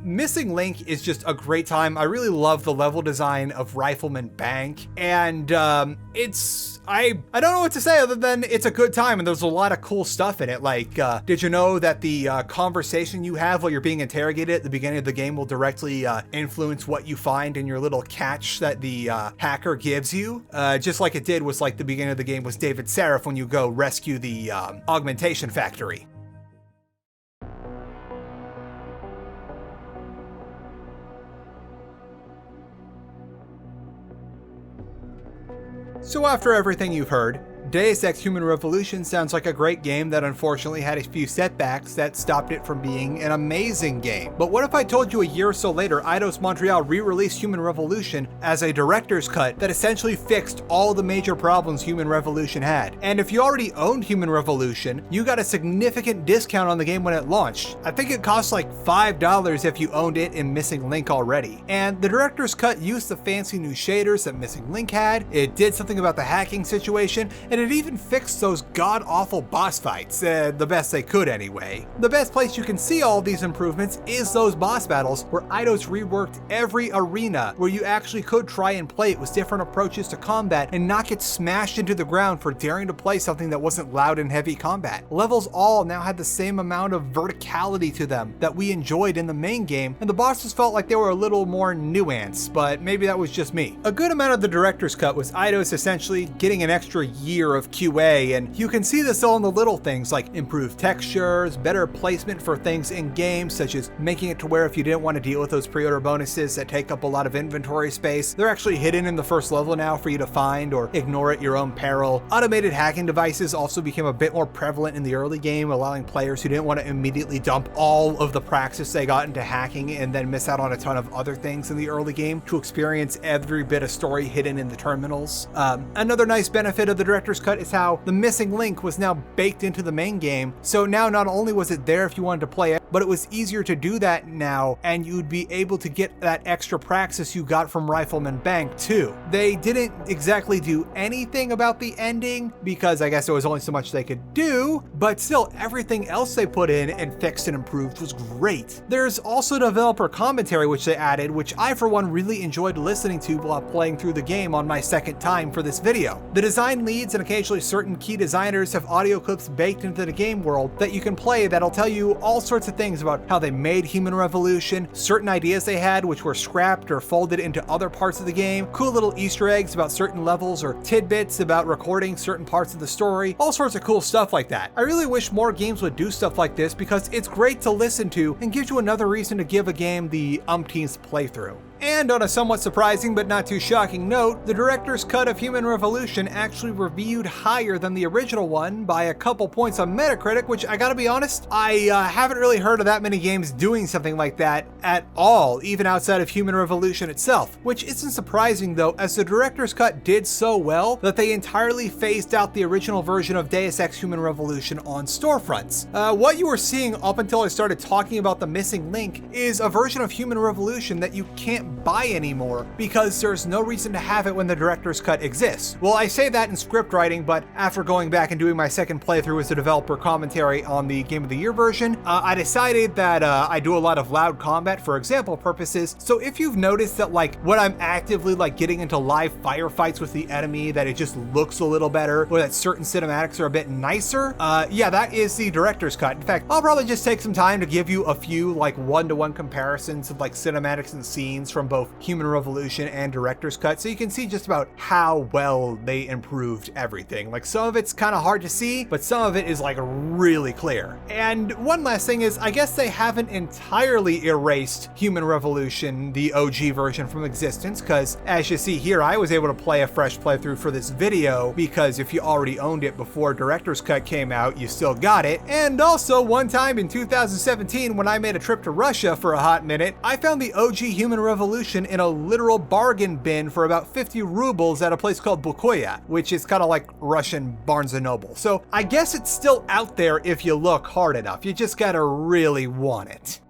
Missing Link is just a great time. I really love the level design of Rifleman Bank, and I don't know what to say other than it's a good time, and there's a lot of cool stuff in it. Like, did you know that the conversation you have while you're being interrogated at the beginning of the game will directly influence what you find in your little catch that the hacker gives you? Just like it did was like the beginning of the game was David Seraph when you go rescue the augmentation factory. So after everything you've heard, Deus Ex Human Revolution sounds like a great game that unfortunately had a few setbacks that stopped it from being an amazing game. But what if I told you a year or so later, Eidos Montreal re-released Human Revolution as a director's cut that essentially fixed all the major problems Human Revolution had? And if you already owned Human Revolution, you got a significant discount on the game when it launched. I think it cost like $5 if you owned it in Missing Link already. And the director's cut used the fancy new shaders that Missing Link had, it did something about the hacking situation, and it even fixed those god-awful boss fights, the best they could anyway. The best place you can see all of these improvements is those boss battles, where Eidos reworked every arena where you actually could try and play it with different approaches to combat and not get smashed into the ground for daring to play something that wasn't loud and heavy combat. Levels all now had the same amount of verticality to them that we enjoyed in the main game, and the bosses felt like they were a little more nuanced, but maybe that was just me. A good amount of the director's cut was Eidos essentially getting an extra year of QA, and you can see this all in the little things like improved textures, better placement for things in game, such as making it to where if you didn't want to deal with those pre-order bonuses that take up a lot of inventory space, they're actually hidden in the first level now for you to find or ignore at your own peril. Automated hacking devices also became a bit more prevalent in the early game, allowing players who didn't want to immediately dump all of the praxis they got into hacking and then miss out on a ton of other things in the early game to experience every bit of story hidden in the terminals. Another nice benefit of the director's director's cut is how the missing link was now baked into the main game. So now not only was it there if you wanted to play it, but it was easier to do that now, and you'd be able to get that extra praxis you got from Rifleman Bank too. They didn't exactly do anything about the ending because I guess there was only so much they could do, but still everything else they put in and fixed and improved was great. There's also developer commentary which they added, which I for one really enjoyed listening to while playing through the game on my second time for this video. The design leads and occasionally certain key designers have audio clips baked into the game world that you can play that'll tell you all sorts of things about how they made Human Revolution, certain ideas they had which were scrapped or folded into other parts of the game, cool little Easter eggs about certain levels or tidbits about recording certain parts of the story, all sorts of cool stuff like that. I really wish more games would do stuff like this because it's great to listen to and gives you another reason to give a game the umpteenth playthrough. And on a somewhat surprising but not too shocking note, the director's cut of Human Revolution actually reviewed higher than the original one by a couple points on Metacritic, which I gotta be honest, I haven't really heard of that many games doing something like that at all, even outside of Human Revolution itself, which isn't surprising though, as the director's cut did so well that they entirely phased out the original version of Deus Ex Human Revolution on storefronts. What you were seeing up until I started talking about the missing link is a version of Human Revolution that you can't buy anymore because there's no reason to have it when the director's cut exists. Well, I say that in script writing, but after going back and doing my second playthrough as a developer commentary on the Game of the Year version, I decided that I do a lot of loud combat for example purposes. So if you've noticed that like when I'm actively like getting into live firefights with the enemy, that it just looks a little better, or that certain cinematics are a bit nicer, yeah, that is the director's cut. In fact, I'll probably just take some time to give you a few like one-to-one comparisons of like cinematics and scenes from both Human Revolution and director's cut, so you can see just about how well they improved everything. Like some of it's kind of hard to see, but some of it is like really clear. And one last thing is, I guess they haven't entirely erased Human Revolution, the OG version, from existence, because as you see here, I was able to play a fresh playthrough for this video because if you already owned it before director's cut came out, you still got it. And also one time in 2017 when I made a trip to Russia for a hot minute, I found the OG Human Revolution in a literal bargain bin for about 50 rubles at a place called Bukoya, which is kind of like Russian Barnes & Noble. So I guess it's still out there if you look hard enough. You just gotta really want it.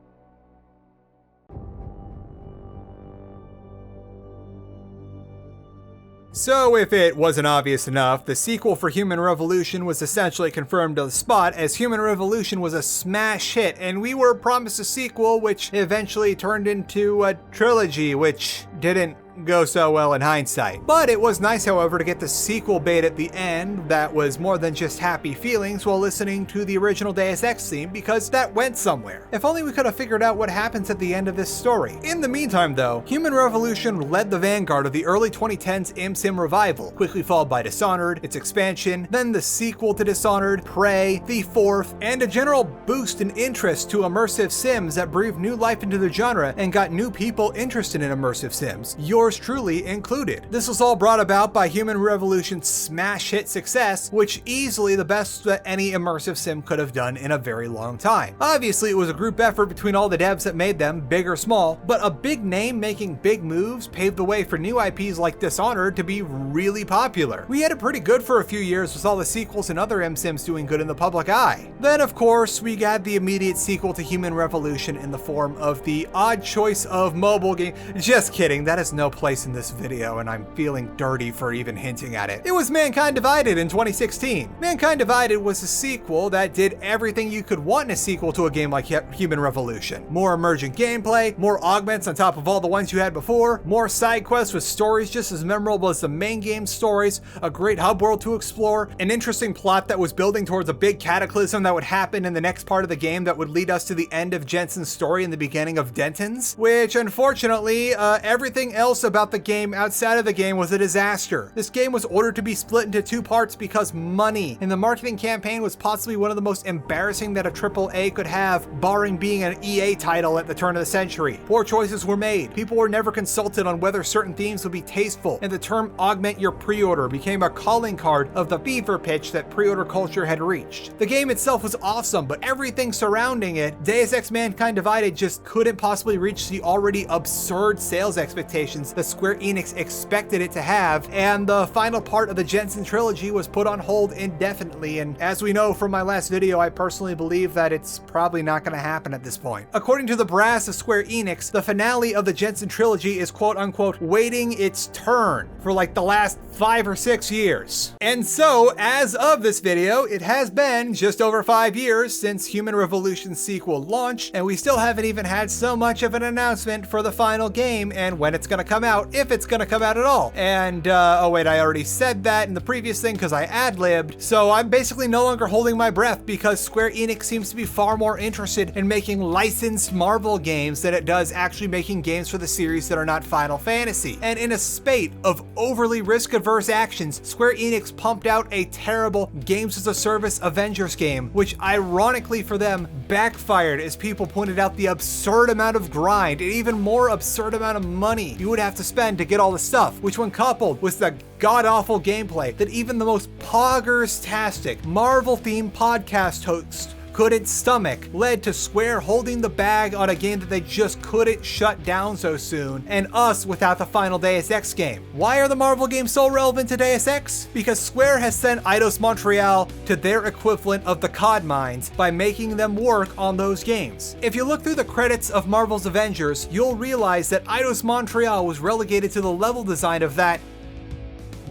So if it wasn't obvious enough, the sequel for Human Revolution was essentially confirmed to the spot, as Human Revolution was a smash hit and we were promised a sequel which eventually turned into a trilogy, which didn't go so well in hindsight. But it was nice, however, to get the sequel bait at the end that was more than just happy feelings while listening to the original Deus Ex theme, because that went somewhere. If only we could have figured out what happens at the end of this story. In the meantime though, Human Revolution led the vanguard of the early 2010s ImSim revival, quickly followed by Dishonored, its expansion, then the sequel to Dishonored, Prey, the fourth, and a general boost in interest to immersive sims that breathed new life into the genre and got new people interested in immersive sims. Yours truly included. This was all brought about by Human Revolution's smash hit success, which easily the best that any immersive sim could have done in a very long time. Obviously, it was a group effort between all the devs that made them, big or small, but a big name making big moves paved the way for new IPs like Dishonored to be really popular. We had it pretty good for a few years with all the sequels and other MSims doing good in the public eye. Then of course, we got the immediate sequel to Human Revolution in the form of the odd choice of mobile game. Just kidding, that has no place in this video, and I'm feeling dirty for even hinting at it. It was Mankind Divided in 2016. Mankind Divided was a sequel that did everything you could want in a sequel to a game like Human Revolution. More emergent gameplay, more augments on top of all the ones you had before, more side quests with stories just as memorable as the main game stories, a great hub world to explore, an interesting plot that was building towards a big cataclysm that would happen in the next part of the game that would lead us to the end of Jensen's story and the beginning of Denton's, which unfortunately, everything else about the game outside of the game was a disaster. This game was ordered to be split into two parts because money, and the marketing campaign was possibly one of the most embarrassing that a AAA could have, barring being an EA title at the turn of the century. Poor choices were made. People were never consulted on whether certain themes would be tasteful, and the term augment your pre-order became a calling card of the fever pitch that pre-order culture had reached. The game itself was awesome, but everything surrounding it, Deus Ex Mankind Divided just couldn't possibly reach the already absurd sales expectations games that Square Enix expected it to have, and the final part of the Jensen trilogy was put on hold indefinitely, and as we know from my last video, I personally believe that it's probably not going to happen at this point. According to the brass of Square Enix, the finale of the Jensen trilogy is quote-unquote waiting its turn for like the last 5 or 6 years. And so, as of this video, it has been just over 5 years since Human Revolution's sequel launched, and we still haven't even had so much of an announcement for the final game and when it's gonna come out, if it's gonna come out at all. And, oh wait, I already said that in the previous thing because I ad-libbed, so I'm basically no longer holding my breath because Square Enix seems to be far more interested in making licensed Marvel games than it does actually making games for the series that are not Final Fantasy. And in a spate of overly risk-averse actions, Square Enix pumped out a terrible games-as-a-service Avengers game, which ironically for them backfired as people pointed out the absurd amount of grind and even more absurd amount of money you would have to spend to get all the stuff, which when coupled with the god-awful gameplay that even the most poggers-tastic Marvel-themed podcast host couldn't stomach, led to Square holding the bag on a game that they just couldn't shut down so soon, and us without the final Deus Ex game. Why are the Marvel games so relevant to Deus Ex? Because Square has sent Eidos Montreal to their equivalent of the COD mines by making them work on those games. If you look through the credits of Marvel's Avengers, you'll realize that Eidos Montreal was relegated to the level design of that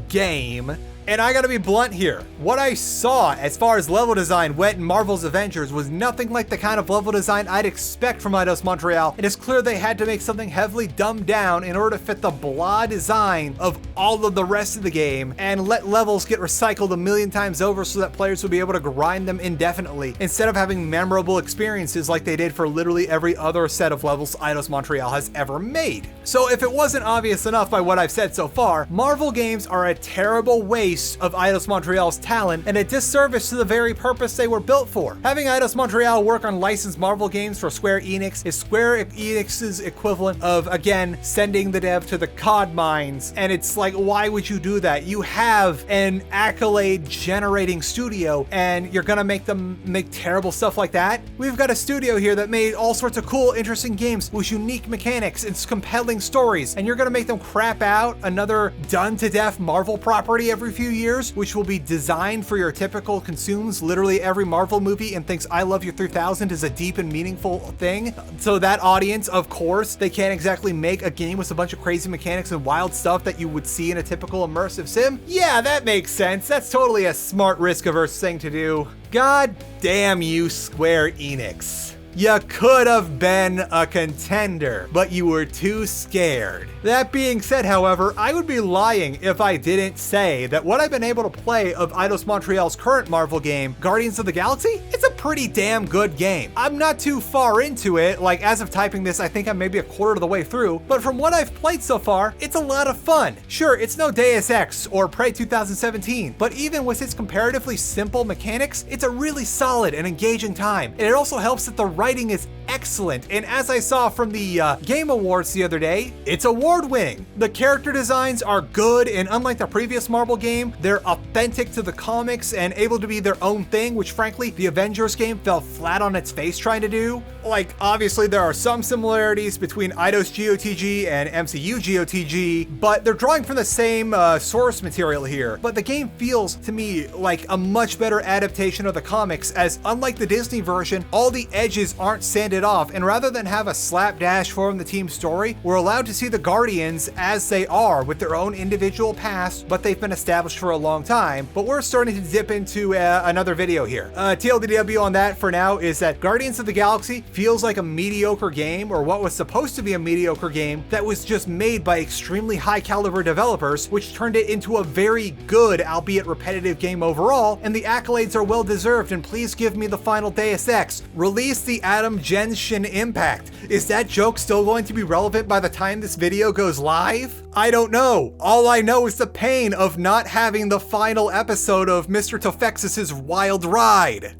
game. And I gotta be blunt here. What I saw as far as level design went in Marvel's Avengers was nothing like the kind of level design I'd expect from Eidos Montreal. It is clear they had to make something heavily dumbed down in order to fit the blah design of all of the rest of the game and let levels get recycled a million times over so that players would be able to grind them indefinitely instead of having memorable experiences like they did for literally every other set of levels Eidos Montreal has ever made. So if it wasn't obvious enough by what I've said so far, Marvel games are a terrible waste of Eidos Montreal's talent and a disservice to the very purpose they were built for. Having Eidos Montreal work on licensed Marvel games for Square Enix is Square Enix's equivalent of, again, sending the dev to the COD mines. And it's like, why would you do that? You have an accolade-generating studio and you're gonna make them make terrible stuff like that? We've got a studio here that made all sorts of cool, interesting games with unique mechanics and compelling stories, and you're gonna make them crap out another done-to-death Marvel property every few years, which will be designed for your typical consumes literally every Marvel movie and thinks I Love You 3000 is a deep and meaningful thing. So that audience, of course, they can't exactly make a game with a bunch of crazy mechanics and wild stuff that you would see in a typical immersive sim. Yeah, that makes sense. That's totally a smart risk-averse thing to do. God damn you, Square Enix. You could have been a contender, but you were too scared. That being said, however, I would be lying if I didn't say that what I've been able to play of Eidos Montreal's current Marvel game, Guardians of the Galaxy, it's a pretty damn good game. I'm not too far into it, like as of typing this, I think I'm maybe a quarter of the way through, but from what I've played so far, it's a lot of fun. Sure, it's no Deus Ex or Prey 2017, but even with its comparatively simple mechanics, it's a really solid and engaging time. And it also helps that the writing is excellent, and as I saw from the Game Awards the other day, it's award-winning. The character designs are good, and unlike the previous Marvel game, they're authentic to the comics and able to be their own thing, which frankly, the Avengers game fell flat on its face trying to do. Like, obviously there are some similarities between Eidos GOTG and MCU GOTG, but they're drawing from the same source material here. But the game feels, to me, like a much better adaptation of the comics, as unlike the Disney version, all the edges aren't sanded off, and rather than have a slapdash form the team's story, we're allowed to see the Guardians as they are with their own individual past, but they've been established for a long time. But we're starting to dip into another video here. TLDW on that for now is that Guardians of the Galaxy feels like a mediocre game, or what was supposed to be a mediocre game that was just made by extremely high caliber developers, which turned it into a very good, albeit repetitive game overall, and the accolades are well deserved, and please give me the final Deus Ex. Release the Atom Genshin Impact. Is that joke still going to be relevant by the time this video goes live? I don't know. All I know is the pain of not having the final episode of Mr. Tofexis' Wild Ride.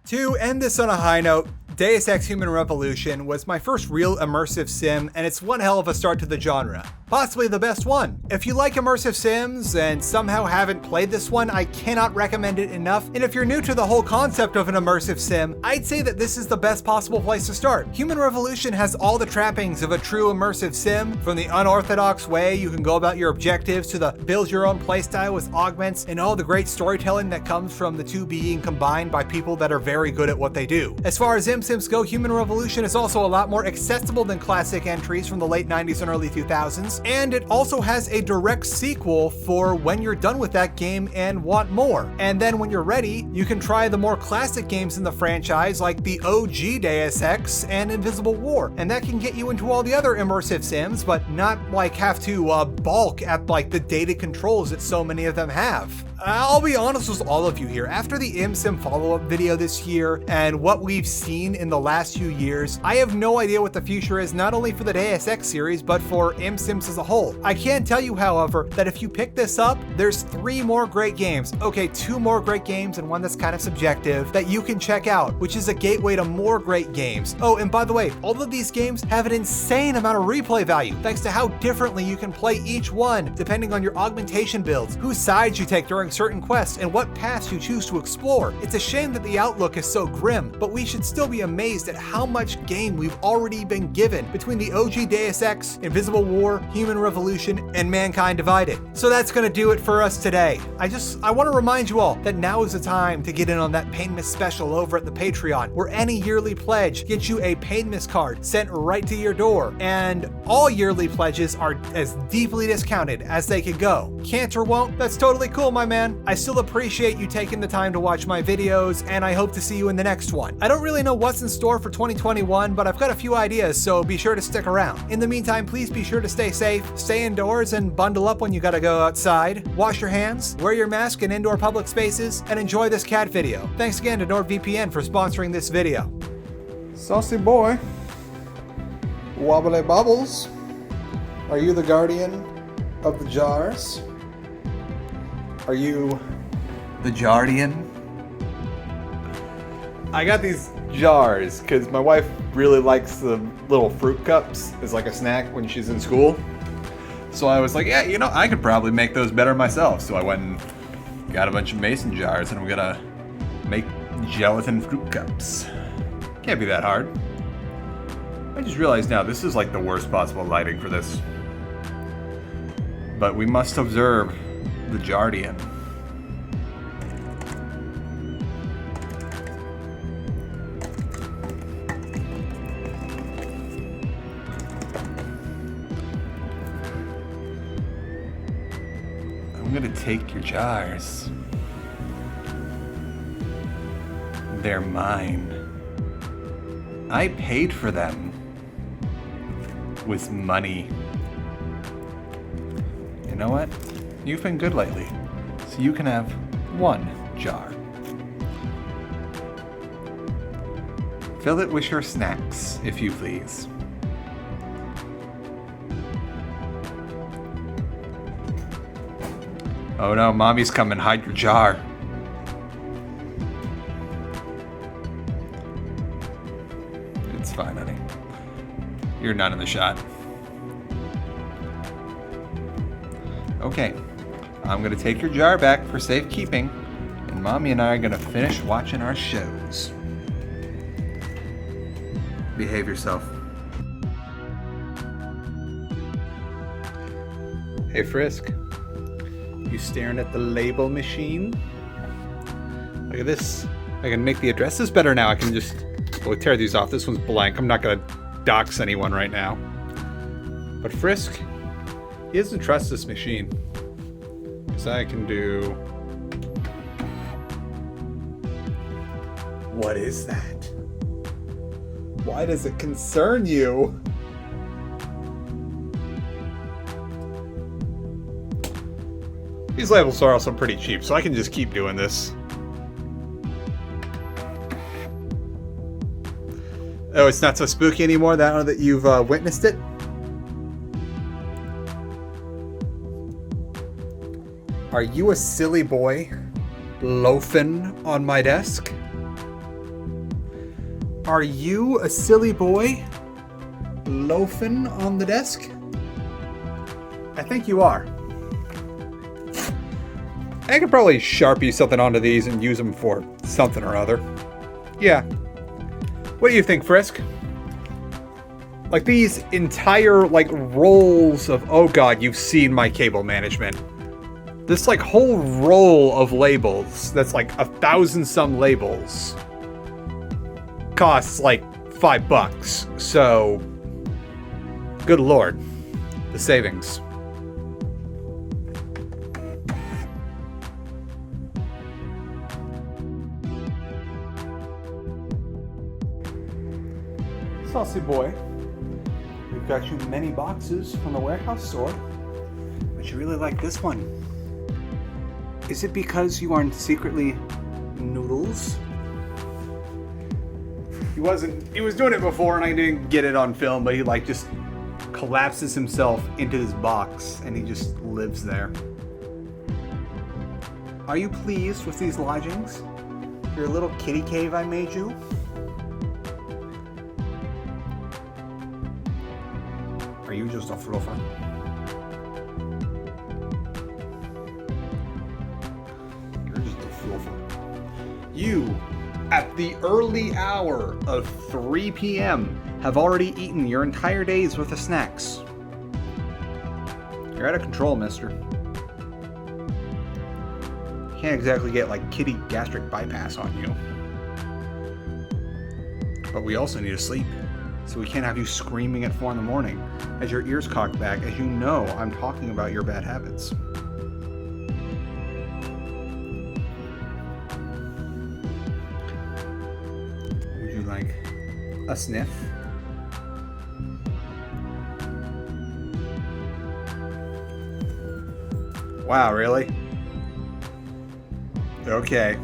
To end this on a high note, Deus Ex Human Revolution was my first real immersive sim, and it's one hell of a start to the genre. possibly the best one. If you like immersive sims and somehow haven't played this one, I cannot recommend it enough. And if you're new to the whole concept of an immersive sim, I'd say that this is the best possible place to start. Human Revolution has all the trappings of a true immersive sim, from the unorthodox way you can go about your objectives to the build your own playstyle with augments and all the great storytelling that comes from the two being combined by people that are very good at what they do. As far as ImSims go, Human Revolution is also a lot more accessible than classic entries from the late 90s and early 2000s, and it also has a direct sequel for when you're done with that game and want more. And then when you're ready, you can try the more classic games in the franchise like the OG Deus Ex and Invisible War, and that can get you into all the other immersive sims, but not like have to balk at like the dated controls that so many of them have. I'll be honest with all of you here, after the ImSim follow-up video this year and what we've seen in the last few years, I have no idea what the future is, not only for the Deus Ex series, but for ImSims as a whole. I can tell you, however, that if you pick this up, there's 3 more great games, okay, 2 more great games and one that's kind of subjective, that you can check out, which is a gateway to more great games. Oh, and by the way, all of these games have an insane amount of replay value, thanks to how differently you can play each one, depending on your augmentation builds, whose sides you take during certain quests, and what paths you choose to explore. It's a shame that the outlook is so grim, but we should still be amazed at how much game we've already been given between the OG Deus Ex, Invisible War, Human Revolution, and Mankind Divided. So that's gonna do it for us today. I want to remind you all that now is the time to get in on that Pain Miss special over at the Patreon, where any yearly pledge gets you a Pain Miss card sent right to your door, and all yearly pledges are as deeply discounted as they can go. Can't or won't? That's totally cool, my man. I still appreciate you taking the time to watch my videos, and I hope to see you in the next one. I don't really know what's in store for 2021, but I've got a few ideas, so be sure to stick around. In the meantime, please be sure to stay safe, stay indoors, and bundle up when you gotta go outside. Wash your hands, wear your mask in indoor public spaces, and enjoy this cat video. Thanks again to NordVPN for sponsoring this video. Saucy boy. Wobbly Bubbles. Are you the guardian of the jars? Are you the Jardian? I got these jars because my wife really likes the little fruit cups as like a snack when she's in school. So I was like, yeah, you know, I could probably make those better myself. So I went and got a bunch of mason jars and I'm gonna make gelatin fruit cups. Can't be that hard. I just realized now this is like the worst possible lighting for this. But we must observe the Jardian. I'm gonna take your jars. They're mine. I paid for them with money. You know what? You've been good lately, so you can have 1 jar. Fill it with your snacks, if you please. Oh no, mommy's coming, hide your jar. It's fine, honey. You're not in the shot. Okay, I'm gonna take your jar back for safekeeping, and Mommy and I are gonna finish watching our shows. Behave yourself. Hey Frisk, you staring at the label machine? Look at this. I can make the addresses better now. I can just tear these off. This one's blank. I'm not gonna dox anyone right now. But Frisk, he doesn't trust this machine. So I can do... What is that? Why does it concern you? These labels are also pretty cheap, so I can just keep doing this. Oh, it's not so spooky anymore now that you've witnessed it? Are you a silly boy loafing on my desk? Are you a silly boy loafing on the desk? I think you are. I could probably Sharpie something onto these and use them for something or other. Yeah. What do you think, Frisk? Like these entire, like, rolls of, oh god, you've seen my cable management. This, like, whole roll of labels, that's like 1,000 some labels, costs like $5. So, good lord, the savings. Saucy boy, we've got you many boxes from the warehouse store, but you really like this one. Is it because you aren't secretly noodles? He was doing it before and I didn't get it on film, but he like just collapses himself into this box and he just lives there. Are you pleased with these lodgings? Your little kitty cave I made you? Are you just a fluffer? You're just a fluffer. You, at the early hour of 3 p.m., have already eaten your entire day's worth of snacks. You're out of control, mister. Can't exactly get, like, kitty gastric bypass on you. But we also need to sleep. So we can't have you screaming at 4 in the morning as your ears cocked back, as you know I'm talking about your bad habits. Would you like a sniff? Wow, really? Okay.